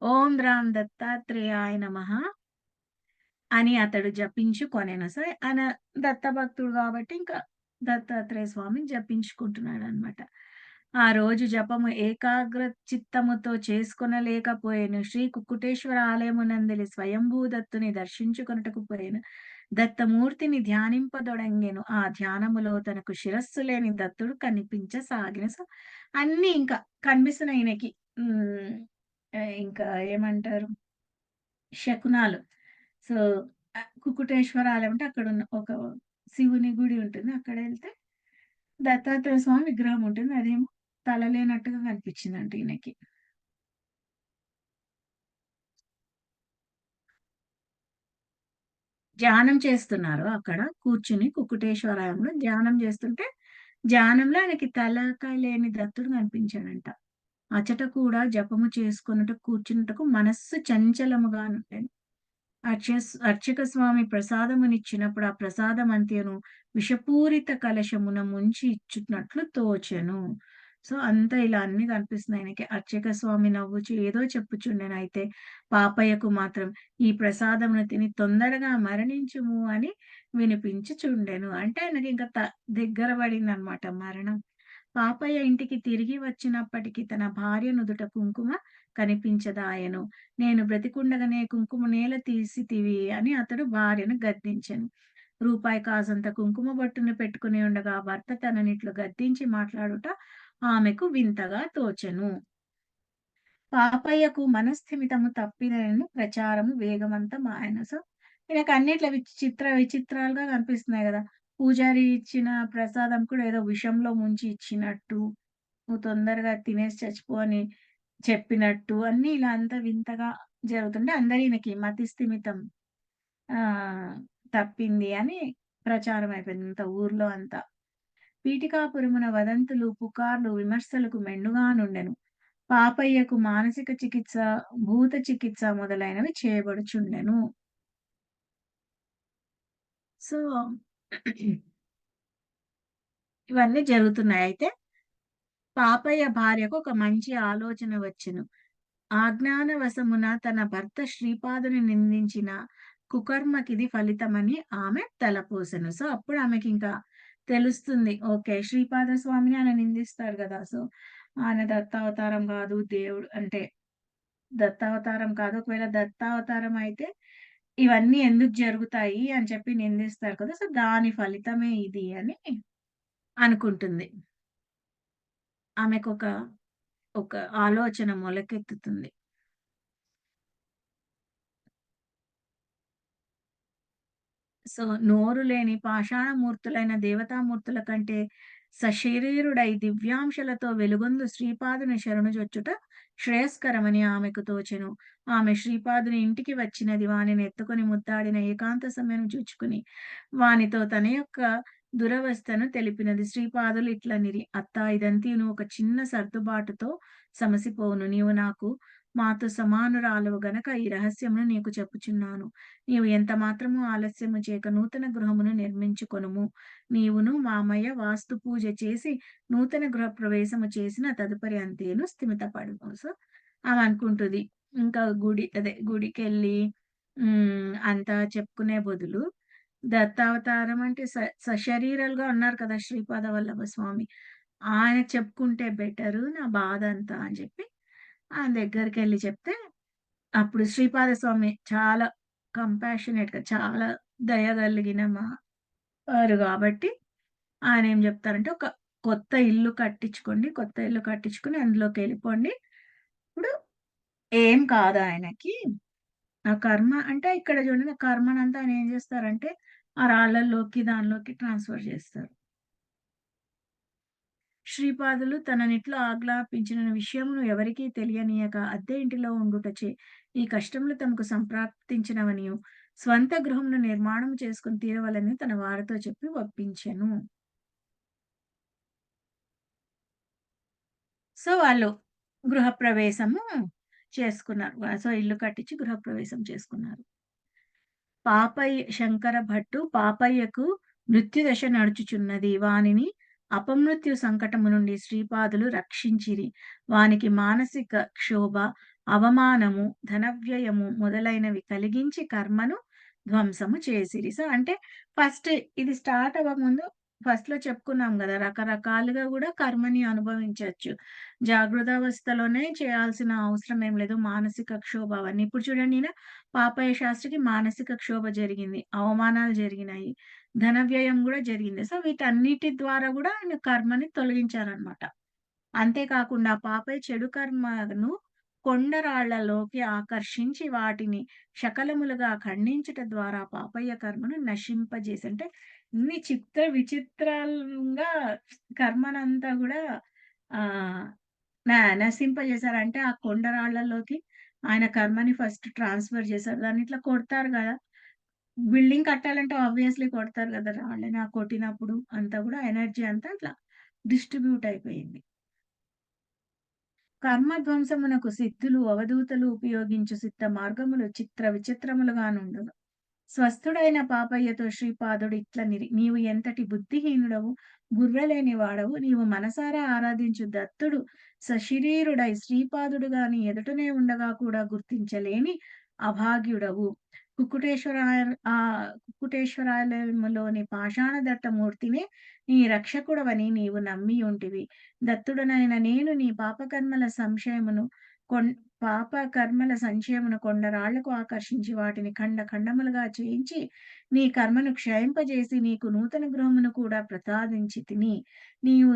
ఓం రామ్ దత్తాత్రేయాయ నమః అని అతడు జపించుకొనెను. సో, ఆయన దత్తభక్తుడు గాబట్టి ఇంకా దత్తాత్రేయ స్వామిని జపించుకుంటున్నాడనమాట. ఆ రోజు జపము ఏకాగ్ర చిత్తముతో చేసుకొనలేకపోయెను. శ్రీ కుక్కుటేశ్వర ఆలయమునందలి స్వయంభూ దత్తుని దర్శించుకొనుటకు పోయెను. దత్తమూర్తిని ధ్యానింపదొడంగెను. ఆ ధ్యానములో తనకు శిరస్సు లేని దత్తుడు కనిపించసాగెను. సో, అన్నీ ఇంకా కనిపిస్తున్నాయి ఈయనకి. హ్మ్. ఇంకా ఏమంటారు? శకునాలు. సో, కుకుటేశ్వర ఆలయం అంటే అక్కడున్న ఒక శివుని గుడి ఉంటుంది. అక్కడెళ్తే దత్తాత్రేయ స్వామి విగ్రహం ఉంటుంది. అదేమో తల లేనట్టుగా కనిపించిందంట ఈయనకి. ధ్యానం చేస్తున్నారు అక్కడ కూర్చుని కుకుటేశ్వరాలయంలో ధ్యానం చేస్తుంటే, ధ్యానంలో ఆయనకి తలకాయ లేని దత్తుడు కనిపించాడంట. అచట కూడా జపము చేసుకొనుటకు కూర్చునుటకు మనస్సు చంచలముగా నుండెను. అర్చక స్వామి ప్రసాదమునిచ్చినప్పుడు ఆ ప్రసాదమంతయును విషపూరిత కలశమున ముంచి ఇచ్చునట్లు తోచెను. సో, అంతా ఇలా అన్నీ కనిపిస్తున్నాయి ఆయనకి. అర్చక స్వామి నవ్వుచు ఏదో చెప్పుచుండెను. అయితే పాపయ్యకు మాత్రం ఈ ప్రసాదమును తిని తొందరగా మరణించుము అని వినిపించుచుండెను. అంటే ఆయనకింక దగ్గర పడిందనమాట మరణం. పాపయ్య ఇంటికి తిరిగి వచ్చినప్పటికి తన భార్య నుదుట కుంకుమ కనిపించదాయెను. నేను బ్రతికుండగానే కుంకుమ నేల తీసితివి అని అతడు భార్యను గద్దించెను. రూపాయి కాసంత కుంకుమ బొట్టును పెట్టుకుని ఉండగా భర్త తననిట్లు గద్దించి మాట్లాడుట ఆమెకు వింతగా తోచెను. పాపయ్యకు మనస్థిమితము తప్పినను ప్రచారము వేగవంతం ఆయన. సో, ఈయనకు అన్నిట్ల విచిత్రాలుగా కనిపిస్తున్నాయి గదా! పూజారి ఇచ్చిన ప్రసాదం కూడా ఏదో విషంలో ముంచి ఇచ్చినట్టు, నువ్వు తొందరగా తినేసి చచ్చిపో అని చెప్పినట్టు అన్నీ ఇలా అంతా వింతగా జరుగుతుంటే అందరూ ఈయనకి మతి స్థిమితం తప్పింది అని ప్రచారం అయిపోయింది అంతా ఊర్లో అంతా. పీఠికాపురమున వదంతులు, పుకార్లు, విమర్శలకు మెండుగా నుండెను. పాపయ్యకు మానసిక చికిత్స, భూత చికిత్స మొదలైనవి చేయబడుచుండెను. సో, ఇవన్నీ జరుగుతున్నాయి. అయితే పాపయ్య భార్యకు ఒక మంచి ఆలోచన వచ్చెను. అజ్ఞానవశమున తన భర్త శ్రీపాదుని నిందించిన కుకర్మకిది ఫలితమని ఆమె తలపోసెను. సో, అప్పుడు ఆమెకింకా తెలుస్తుంది. ఓకే. శ్రీపాద స్వామిని ఆయన నిందిస్తాడు గదా! సో, ఆయన దత్తావతారం గాదు. దేవుడు అంటే దత్తావతారం కాదు. ఒకవేళ దత్తావతారం అయితే ఇవన్నీ ఎందుకు జరుగుతాయి అని చెప్పి నిందిస్తారు కదా! సో, దాని ఫలితమే ఇది అని అనుకుంటుంది. ఆమెకొక ఒక ఆలోచన మొలకెత్తుతుంది. సో, నోరు లేని పాషాణమూర్తులైన దేవతామూర్తుల కంటే సశరీరుడై దివ్యాంశలతో వెలుగొందు శ్రీపాదుని శరణుజొచ్చుట శ్రేయస్కరమని ఆమెకు తోచెను. ఆమె శ్రీపాదుని ఇంటికి వచ్చినది వానిని ఎత్తుకొని ముద్దాడిన ఏకాంత సమయం చూచుకుని వానితో తన యొక్క దురవస్థను తెలిపినది. శ్రీపాదులు ఇట్లనిరి, అత్తా ఇదంతియును ఒక చిన్న సర్దుబాటుతో సమసిపోవును. నీవు నాకు మాతో సమానురాలవు గనక ఈ రహస్యమును నీకు చెప్పుచున్నాను. నీవు ఎంత మాత్రము ఆలస్యము చేయక నూతన గృహమును నిర్మించుకొనుము. నీవును మామయ్య వాస్తు పూజ చేసి నూతన గృహ ప్రవేశము చేసిన తదుపరి అంతేను స్థిమితపడుము. సో, ఆమె అనుకుంటుంది. ఇంకా గుడికెళ్ళి అంతా చెప్పుకునే బదులు దత్తావతారం అంటే సశరీరలుగా ఉన్నారు కదా! శ్రీపాద వల్లభ స్వామి. ఆయనకు చెప్పుకుంటే బెటరు నా బాధంతా అని చెప్పి ఆయన దగ్గరికెళ్ళి చెప్తే అప్పుడు శ్రీపాద స్వామి చాలా కంపాషనేట్‌గా చాలా దయ కలిగిన వారు గాబట్టి ఆయనేం జెప్తారంటే, ఒక కొత్త ఇల్లు కట్టించుకోండి. కొత్త ఇల్లు కట్టించుకొని అందులోకెళ్ళిపోండి. ఇప్పుడు ఏం కాదు ఆయనకి. ఆ కర్మ అంటే ఇక్కడ చూడండి ఆ కర్మనంతా ఆయన ఏం జేస్తారంటే, ఆ రాళ్ళలోకి దానిలోకి ట్రాన్స్‌ఫర్ జేస్తారు. శ్రీపాదులు తననిట్లు ఆజ్ఞాపించిన విషయమును ఎవరికీ తెలియనీయక అద్దె ఇంటిలో ఉండుటచే ఈ కష్టములు తమకు సంప్రాప్తించినవనియు స్వంత గృహమును నిర్మాణం చేసుకుని తీరవలని తన వారితో చెప్పి ఒప్పించెను. సో, వాళ్ళు గృహప్రవేశము చేసుకున్నారు. సో, ఇల్లు కట్టించి గృహప్రవేశం చేసుకున్నారు. శంకర భట్టు పాపయ్యకు మృత్యుదశ నడుచుచున్నది. వానిని అపమృత్యు సంకటము నుండి శ్రీపాదులు రక్షించిరి. వానికి మానసిక క్షోభ, అవమానము, ధనవ్యయము మొదలైనవి కలిగించి కర్మను ధ్వంసము చేసిరి. సో, అంటే ఫస్ట్ ఇది స్టార్ట్ అవ్వకముందు ఫస్ట్‌లో చెప్పుకున్నాం గదా! రకరకాలుగా గూడా కర్మని అనుభవించొచ్చు. జాగృతావస్థలోనే చేయాల్సిన అవసరం ఏం లేదు. మానసిక క్షోభ అవన్నీ. ఇప్పుడు చూడండి ఈయన పాపయ్య శాస్త్రికి మానసిక క్షోభ జరిగింది. అవమానాలు జరిగినాయి. ధన వ్యయం గూడా జరిగింది. సో, వీటన్నిటి ద్వారా గూడా ఆయన కర్మని తొలగించారనమాట. అంతేకాకుండా పాపయ్య చెడు కర్మను కొండరాళ్ళలోకి ఆకర్షించి వాటిని శకలములుగా ఖండించుట ద్వారా పాపయ్య కర్మను నశింపజేసి అంటే ఇన్ని విచిత్రంగా కర్మనంతా గూడా ఆహ్, న నశింపజేశారంటే ఆ కొండరాళ్ళలోకి ఆయన కర్మని ఫస్ట్ ట్రాన్స్‌ఫర్ చేశారు. దాన్ని ఇట్లా కొడతారు గదా! బిల్డింగ్ కట్టాలంటే ఆబ్వియస్‌లీ కొడతారు గదా! రాళ్ళని. ఆ కొట్టినప్పుడు అంతా గూడా ఎనర్జీ అంతా ఇట్లా డిస్ట్రిబ్యూట్ అయిపోయింది. కర్మధ్వంసమునకు సిద్ధులు అవధూతలు ఉపయోగించు సిద్ధ మార్గములు చిత్ర విచిత్రములుగా నుండును. స్వస్థుడైన పాపయ్యతో శ్రీపాదుడు ఇట్లనిరి, నీవు ఎంతటి బుద్ధిహీనుడవు, బుర్రలేని వాడవు, నీవు మనసారా ఆరాధించు దత్తుడు సశరీరుడై శ్రీపాదుడు గాని ఎదుటనే ఉండగా కూడా గుర్తించలేని అభాగ్యుడవు. కుక్కుటేశ్వరాలయములోని పాషాణదట్ట మూర్తినే నీ రక్షకుడవని నీవు నమ్మి ఉంటివి. దత్తుడనైన నేను నీ కొన్ పాపకర్మల సంచయమును కొండరాళ్లకు ఆకర్షించి వాటిని ఖండ ఖండములుగా చేయించి నీ కర్మను క్షయింపజేసి నీకు నూతన గృహమును కూడా ప్రసాదించితిని. నీవు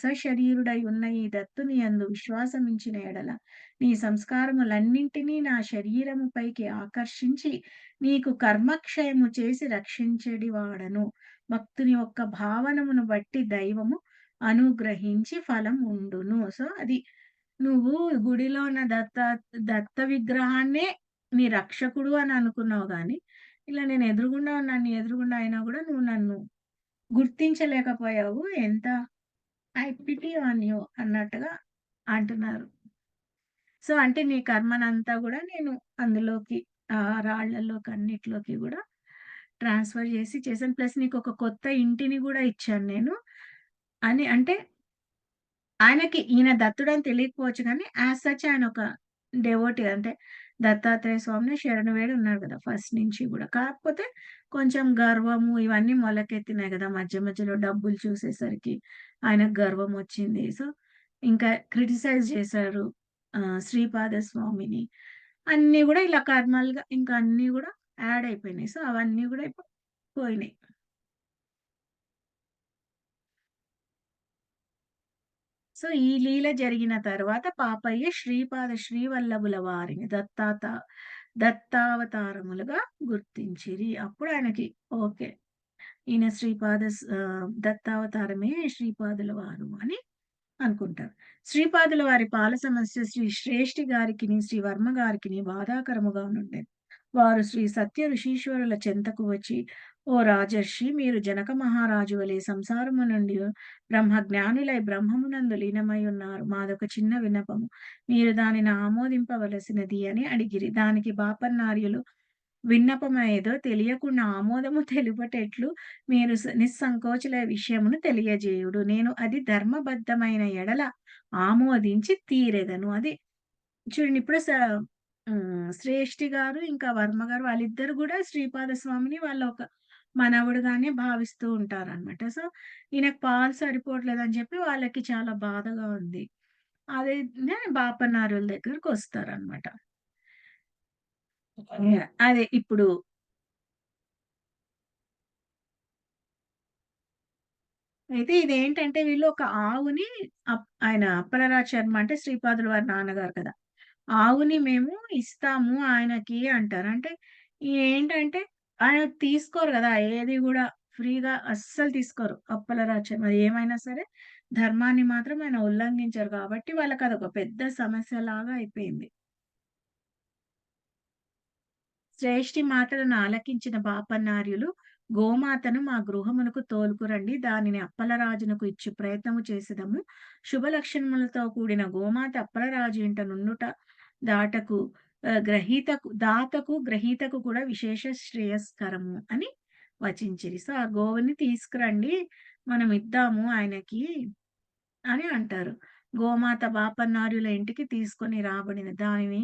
సశరీరుడై ఉన్న ఈ దత్తుని యందు విశ్వాసమించిన ఎడల నీ సంస్కారములన్నింటినీ నా శరీరము పైకి ఆకర్షించి నీకు కర్మక్షయము చేసి రక్షించెడివాడను. భక్తుని యొక్క భావనమును బట్టి దైవము అనుగ్రహించి ఫలం ఉండును. సో, అది నువ్వు గుడిలో ఉన్న దత్త విగ్రహాన్నే నీ రక్షకుడు అని అనుకున్నావు గానీ, ఇలా నేను ఎదురుగుండా ఉన్నాను. నీ ఎదురుగుండా అయినా గూడా నువ్వు నన్ను గుర్తించలేకపోయావు. ఎంత ఐ పిటీ ఆన్ యూ అన్నట్టుగా అంటున్నారు. సో, అంటే నీ కర్మనంతా గూడా నేను అందులోకి రాళ్ళలోకి అన్నిట్లోకి గూడా ట్రాన్స్‌ఫర్ చేశాను. ప్లస్ నీకొక కొత్త ఇంటిని గూడా ఇచ్చాను నేను. అని అంటే ఆయనకి ఈయన దత్తుడని తెలియకపోవచ్చు గానీ, యాజ్ సచ్ ఆయన ఒక డెవోటీ అంటే దత్తాత్రేయ స్వామిని శరణు వేడి ఉన్నాడు గదా! ఫస్ట్ నుంచి గూడా. కాకపోతే కొంచెం గర్వము ఇవన్నీ మొలకెత్తినాయి గదా! మధ్య మధ్యలో డబ్బులు చూసేసరికి ఆయనకు గర్వమొచ్చింది. సో, ఇంకా క్రిటిసైజ్ చేశారు. శ్రీపాద స్వామిని అన్నీ గూడా ఇలా కర్మలుగా ఇంకా అన్నీ గూడా యాడ్ అయిపోయినాయి. సో, అవన్నీ గూడా ఇప్పుడు పోయినాయి. సో, ఈ లీల జరిగిన తర్వాత పాపయ్య శ్రీపాద శ్రీవల్లభుల వారిని దత్తావతారములుగా గుర్తించిరి. అప్పుడు ఆయనకి ఓకే. ఈయన దత్తావతారమే శ్రీపాదుల వారు అని అనుకుంటారు. శ్రీపాదుల వారి పాల సమస్య శ్రీ శ్రేష్ఠి గారికిని, శ్రీ వర్మ గారికిని బాధాకరముగా నుండెను. వారు శ్రీ సత్య ఋషీశ్వరుల చెంతకు వచ్చి, "ఓ రాజర్షి, మీరు జనక మహారాజు వలె సంసారము నుండి బ్రహ్మజ్ఞానులై బ్రహ్మమునందు లీనమై ఉన్నారు. మాదొక చిన్న విన్నపము. మీరు దానిని ఆమోదింపవలసినది" అని అడిగిరి. దానికి బాపన్నార్యులు, "విన్నపమేదో తెలియకుండా ఆమోదము తెలుపటెట్లు? మీరు నిస్సంకోచులై విషయమును తెలియజేయుడు. నేను అది ధర్మబద్ధమైన ఎడల ఆమోదించి తీరెదను." అది చూడండి ఇప్పుడు శ్రేష్ఠి గారు ఇంకా వర్మ గారు వాళ్ళిద్దరు గూడా శ్రీపాద స్వామిని వాళ్ళ ఒక మనవడుగానే భావిస్తూ ఉంటారనమాట. సో, ఈయనకు పాలు సరిపోవట్లేదని చెప్పి వాళ్ళకి చాలా బాధగా ఉంది. అదే బాపన్నారుల దగ్గరకొస్తారనమాట. అదే ఇప్పుడు అయితే ఇదేంటంటే వీళ్ళు ఒక ఆవుని ఆయన అప్పలరాజు శర్మ అంటే శ్రీపాదుల వారి నాన్నగారు కదా! ఆవుని మేము ఇస్తాము ఆయనకి అంటారు. అంటే ఏంటంటే ఆయన తీసుకోరు గదా! ఏది గూడా ఫ్రీగా అస్సలు తీసుకోరు. అప్పలరాజు శర్మ ఏమైనా సరే ధర్మాన్ని మాత్రం ఆయన ఉల్లంఘించరు కాబట్టి వాళ్ళకదొక పెద్ద సమస్యలాగా అయిపోయింది. శ్రేష్ఠి మాటలను ఆలకించిన బాపన్నార్యులు, "గోమాతను మా గృహమునకు తోలుకురండి. దానిని అప్పలరాజునకు ఇచ్చు ప్రయత్నము చేసెదము. శుభలక్షణములతో కూడిన గోమాత అప్పలరాజు ఇంట నుండుట దాటకు దాతకు గ్రహీతకు కూడా విశేష శ్రేయస్కరము" అని వచించిరి. సో, ఆ గోవుని తీసుకురండి. మనం ఇద్దాము ఆయనకి అని అంటారు. గోమాత బాపన్నార్యుల ఇంటికి తీసుకొని రాబడిన దానిని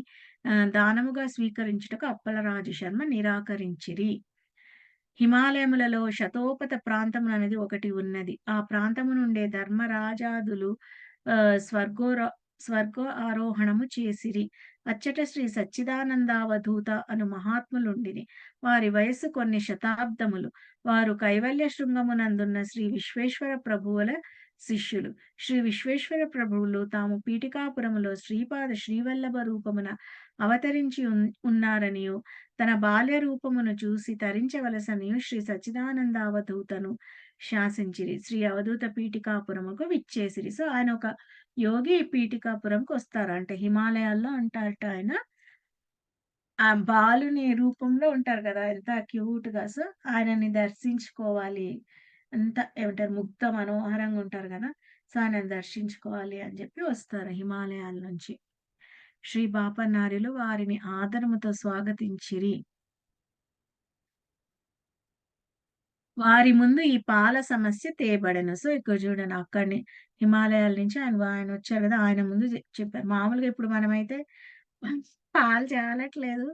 దానముగా స్వీకరించుటకు అప్పలరాజు శర్మ నిరాకరించిరి. హిమాలయములలో శతోపత ప్రాంతముననేది ఒకటి ఉన్నది. ఆ ప్రాంతము నుండే ధర్మరాజాదులు స్వర్గోర స్వర్గ ఆరోహణము చేసిరి. అచ్చట శ్రీ సచ్చిదానందావధూత అను మహాత్ములుండిరి. వారి వయస్సు కొన్ని శతాబ్దములు. వారు కైవల్య శృంగమునందున్న శ్రీ విశ్వేశ్వర ప్రభువుల శిష్యులు. శ్రీ విశ్వేశ్వర ప్రభువులు తాము పీఠికాపురములో శ్రీపాద శ్రీవల్లభ రూపమున అవతరించి ఉన్నారనియు, తన బాల్య రూపమును చూసి తరించవలసనియు శ్రీ సచ్చిదానంద అవధూతను శాసించిరి. శ్రీ అవధూత పీఠికాపురముకు విచ్చేసిరి. సో, ఆయన ఒక యోగి పీఠికాపురంకి వస్తారు. అంటే హిమాలయాల్లో ఉంటారట ఆయన. ఆ బాలుని రూపంలో ఉంటారు గదా! ఎంత క్యూట్‌గా. సో, ఆయనని దర్శించుకోవాలి. అంత ఏమంటారు ముగ్ధ మనోహరంగా ఉంటారు గదా! సో, ఆయనని దర్శించుకోవాలి అని జెప్పి వస్తారు హిమాలయాల నుంచి. శ్రీ బాపన్నార్యులు వారిని ఆదరముతో స్వాగతించిరి. వారి ముందు ఈ పాల సమస్య తేబడెను. సో, ఇక్కడ చూడండి అక్కడనే హిమాలయాల నుంచి ఆయనొచ్చారు గదా! ఆయన ముందు చెప్పారు. మామూలుగా ఇప్పుడు మనమైతే పాలు చాలట్లేదు.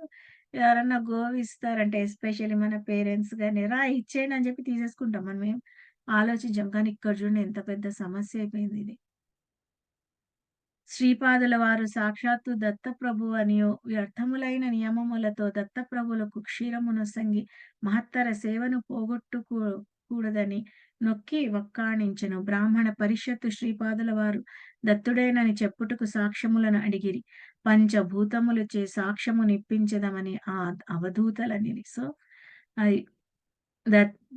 ఎవరన్నా గోవిస్తారంటే ఎస్పెషల్లీ మన పేరెంట్స్ గాని, "రా ఇచ్చేయండి" అని చెప్పి తీసేసుకుంటాం. మనమేం ఆలోచించం. కానీ ఇక్కడ చూడండి ఎంత పెద్ద సమస్య అయిపోయిందిది. శ్రీపాదుల వారు సాక్షాత్తు దత్తప్రభువనియు వ్యర్థములైన నియమములతో దత్తప్రభువులకు క్షీరమునొసంగి మహత్తర సేవను కూడదని నొక్కి వక్కాణించెను. బ్రాహ్మణ పరిషత్తు శ్రీపాదుల వారు దత్తుడేనని చెప్పుటకు సాక్ష్యములను అడిగిరి. పంచభూతములచే సాక్ష్యము నిప్పించెదమని ఆ అవధూతలనిరి. సో, అది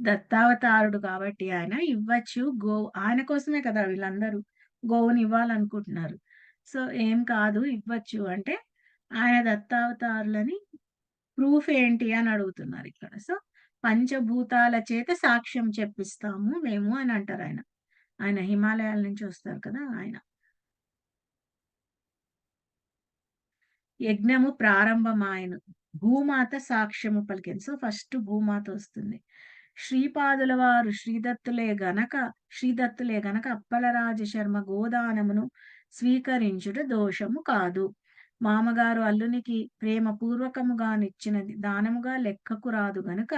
దత్తావతారుడు కాబట్టి ఆయన ఇవ్వచ్చు. ఆయన కోసమే కదా వీళ్ళందరూ గోవునివ్వాలనుకుంటున్నారు. సో, ఏం కాదు ఇవ్వచ్చు అంటే, ఆయన దత్తావతారులని ప్రూఫ్ ఏంటి అని అడుగుతున్నారిక్కడ. సో, పంచభూతాల చేత సాక్ష్యం చెప్పిస్తాము మేము అని అంటారాయన. ఆయన హిమాలయాల నుంచి వస్తారు కదా! ఆయన. యజ్ఞము ప్రారంభమాయెను. భూమాత సాక్ష్యము పలికెను. సో, ఫస్ట్ భూమాత వస్తుంది. శ్రీపాదుల వారు శ్రీదత్తులే గనక అప్పలరాజ శర్మ గోదానమును స్వీకరించుట దోషము కాదు. మామగారు అల్లునికి ప్రేమ పూర్వకముగానిచ్చినది దానముగా లెక్కకు రాదు గనుక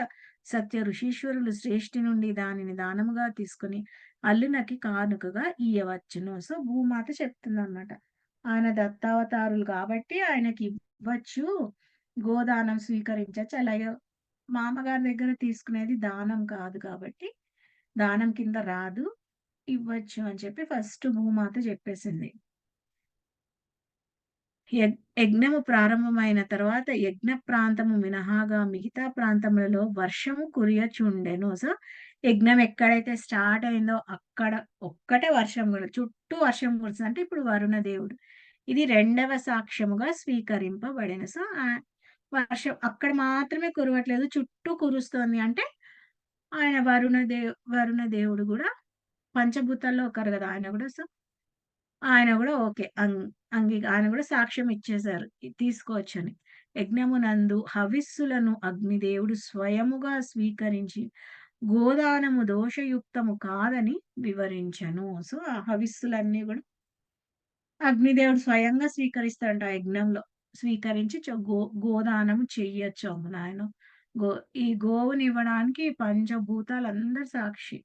సత్య ఋషీశ్వరులు శ్రేష్ఠి నుండి దానిని దానముగా తీసుకొని అల్లునకి కానుకగా ఇయ్యవచ్చును. సో, భూమాత చెప్తుందన్నమాట. ఆయన దత్తావతారులు కాబట్టి ఆయనకి ఇవ్వచ్చు. గోదానం స్వీకరించొచ్చు. అలాగే మామగారి దగ్గర తీసుకునేది దానం కాదు కాబట్టి, దానం కింద రాదు. ఇవ్వచ్చు అని చెప్పి ఫస్ట్ భూమాత చెప్పేసింది. యజ్ఞము ప్రారంభమైన తర్వాత యజ్ఞ ప్రాంతము మినహాగా మిగతా ప్రాంతములలో వర్షము కురియచుండెను. సో, యజ్ఞం ఎక్కడైతే స్టార్ట్ అయిందో అక్కడ ఒక్కటే వర్షం చుట్టూ వర్షం కురుస్తుంది. అంటే ఇప్పుడు వరుణ దేవుడు. ఇది రెండవ సాక్ష్యముగా స్వీకరింపబడెను. సో, వర్షం అక్కడ మాత్రమే కురవట్లేదు, చుట్టూ కురుస్తోంది. అంటే ఆయన వరుణ దేవుడు గూడా పంచభూతాల్లో ఒకరు గదా! ఆయన గూడా. సో, ఆయన గూడా ఓకే. ఆయన గూడా సాక్ష్యం ఇచ్చేసారు. తీసుకోవచ్చని. యజ్ఞమునందు హవిస్సులను అగ్నిదేవుడు స్వయముగా స్వీకరించి, గోదానము దోషయుక్తము కాదని వివరించెను. సో, ఆ హవిస్సులన్నీ గూడా అగ్నిదేవుడు స్వయంగా స్వీకరిస్తాడంట ఆ యజ్ఞంలో. స్వీకరించి గోదానము చెయ్యొచ్చు అమ్మ నాయన. గో ఈ గోవునివ్వడానికి పంచభూతాలందరూ సాక్షి.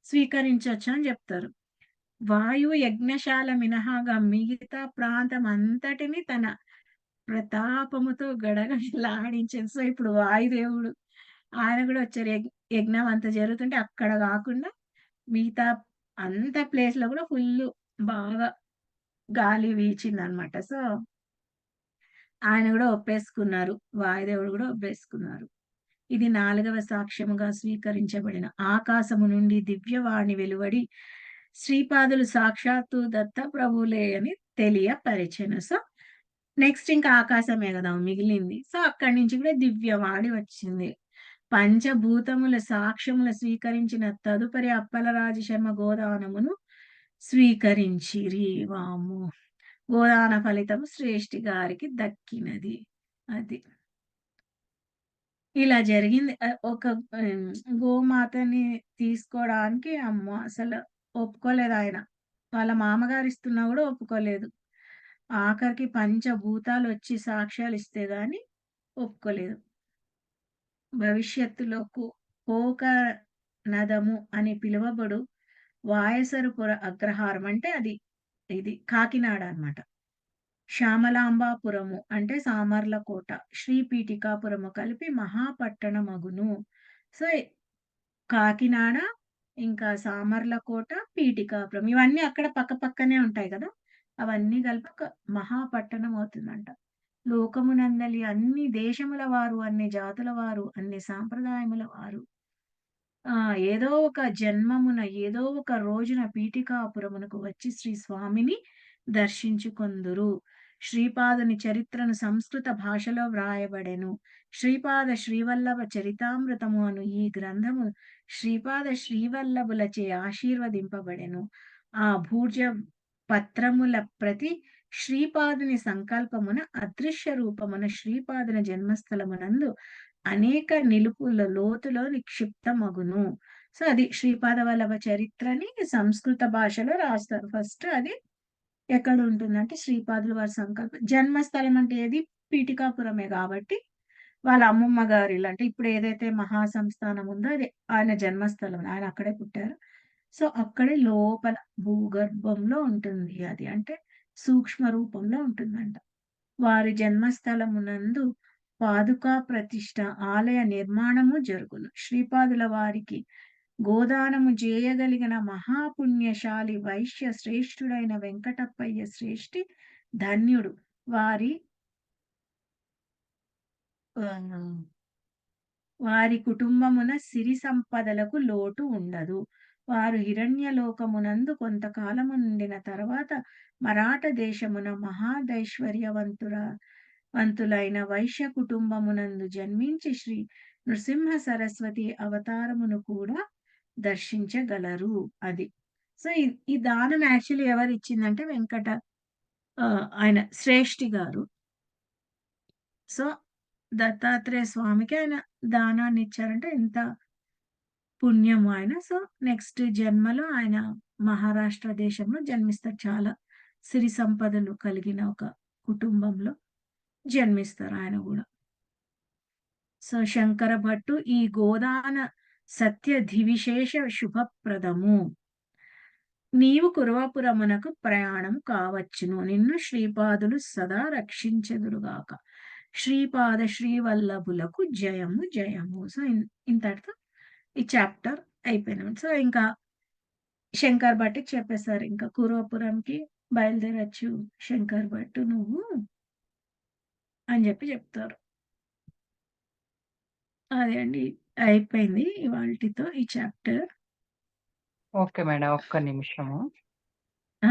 స్వీకరించొచ్చు అని జెప్తారు. వాయువు యజ్ఞశాల మినహాగా మిగతా ప్రాంతం అంతటిని తన ప్రతాపముతో గడగడలాడించెను. సో, ఇప్పుడు వాయుదేవుడు ఆయన గూడా వచ్చారు. యజ్ఞం అంత జరుగుతుంటే అక్కడ గాకుండా మిగతా అంత ప్లేస్‌లో గూడా ఫుల్లు బాగా గాలి వీచిందనమాట. సో, ఆయన గూడా ఒప్పేసుకున్నారు. వాయుదేవుడు గూడా ఒప్పేసుకున్నారు. ఇది 4వ సాక్ష్యముగా స్వీకరించబడిన ఆకాశము నుండి దివ్యవాణి వెలువడి శ్రీపాదులు సాక్షాత్తు దత్తప్రభువులే అని తెలియపరిచెను. సో, నెక్స్ట్ ఇంకా ఆకాశమే గదా మిగిలింది. సో, అక్కడి నుంచి కూడా దివ్యవాణి వచ్చింది. పంచభూతముల సాక్ష్యములు స్వీకరించిన తదుపరి అప్పలరాజు శర్మ గోదానమును స్వీకరించిరి. వామ్మో! గోదాన ఫలితము శ్రేష్ఠి గారికి దక్కినది. అది. ఇలా జరిగింది. ఒక గోమాతని తీసుకోవడానికి అమ్మో! అసలు ఒప్పుకోలేదాయన. వాళ్ళ మామగారు ఇస్తున్నా గూడా ఒప్పుకోలేదు. ఆఖరికి పంచభూతాలొచ్చి సాక్ష్యాలిస్తే గాని ఒప్పుకోలేదు. భవిష్యత్తులో కోకనదము అని పిలువబడు వాయసరపుర అగ్రహారం అంటే ఇది కాకినాడ అన్నమాట. శ్యామలాంబాపురము అంటే సామర్లకోట, శ్రీపీఠికాపురము కలిపి మహాపట్టణమగును. సో, కాకినాడ, ఇంకా సామర్లకోట, పీఠికాపురం ఇవన్నీ అక్కడ పక్కపక్కనే ఉంటాయి గదా! అవన్నీ కలిపి ఒక మహాపట్టణం అవుతుందంట. లోకమునందలి అన్ని దేశముల వారు, అన్ని జాతుల వారు, అన్ని సాంప్రదాయముల వారు ఏదో ఒక జన్మమున, ఏదో ఒక రోజున పీఠికాపురమునకు వచ్చి శ్రీ స్వామిని దర్శించుకొందురు. శ్రీపాదుని చరిత్రను సంస్కృత భాషలో వ్రాయబడెను. శ్రీపాద శ్రీవల్లభ చరితామృతము అను ఈ గ్రంథము శ్రీపాద శ్రీవల్లభులచే ఆశీర్వదింపబడెను. ఆ భూజ పత్రముల ప్రతి శ్రీపాదుని సంకల్పమున అదృశ్య రూపమున శ్రీపాదుని జన్మస్థలమునందు అనేక నిలుపుల లోతులో నిక్షిప్తమగును. సో, అది శ్రీపాద వల్లభ చరిత్రని సంస్కృత భాషలో రాస్తారు. ఫస్ట్ అది ఎక్కడుంటుందంటే శ్రీపాదుల వారి సంకల్పం. జన్మస్థలం అంటే ఏది? పీఠికాపురమే గాబట్టి, వాళ్ళ అమ్మమ్మ గారిల్లు అంటే ఇప్పుడు ఏదైతే మహాసంస్థానం ఉందో అది ఆయన జన్మస్థలం. ఆయన అక్కడే పుట్టారు. సో, అక్కడే లోపల భూగర్భంలో ఉంటుంది అది. అంటే సూక్ష్మ రూపంలో ఉంటుందంట. వారి జన్మస్థలమునందు పాదుకా ప్రతిష్ఠ, ఆలయ నిర్మాణము జరుగును. శ్రీపాదుల వారికి గోదానము జేయగలిగిన మహాపుణ్యశాలి వైశ్య శ్రేష్ఠుడైన వెంకటప్పయ్య శ్రేష్ఠి ధన్యుడు. వారి వారి కుటుంబమున సిరి సంపదలకు లోటు ఉండదు. వారు హిరణ్యలోకమునందు కొంతకాలము నుండిన తర్వాత మరాఠ దేశమున వంతులైన వైశ్య కుటుంబమునందు జన్మించి శ్రీ నృసింహ సరస్వతి అవతారమును కూడా దర్శించగలరు. అది. సో, ఈ దానం యాక్చువల్లీ ఎవరిచ్చిందంటే ఆయన శ్రేష్ఠి గారు. సో, దత్తాత్రేయ స్వామికి ఆయన దానాన్ని ఇచ్చారంటే ఎంత పుణ్యమో ఆయన. సో, నెక్స్ట్ జన్మలో ఆయన మహారాష్ట్ర దేశంలో జన్మిస్తారు. చాలా సిరి సంపదలు కలిగిన ఒక కుటుంబంలో జన్మిస్తారు ఆయన గూడా. సో, శంకర భట్టు ఈ గోదాన సత్య ధివిశేష శుభప్రదము. నీవు కురవపురమునకు ప్రయాణం కావచ్చును. నిన్ను శ్రీపాదులు సదా రక్షించెదురుగాక. శ్రీపాద శ్రీవల్లభులకు జయము జయము. సో, ఇంతటితో ఈ చాప్టర్ అయిపోయినమాట. సో, ఇంకా శంకర్ భట్‌కి చెప్పేసారు. ఇంకా కురవపురంకి బయలుదేరొచ్చు శంకర్ భట్ నువ్వు అని చెప్తారు. అదే అండి. అయిపోయింది ఇవాల్టితో ఈ చాప్టర్. Okay madam. ఒక్క నిమిషము. ఆ!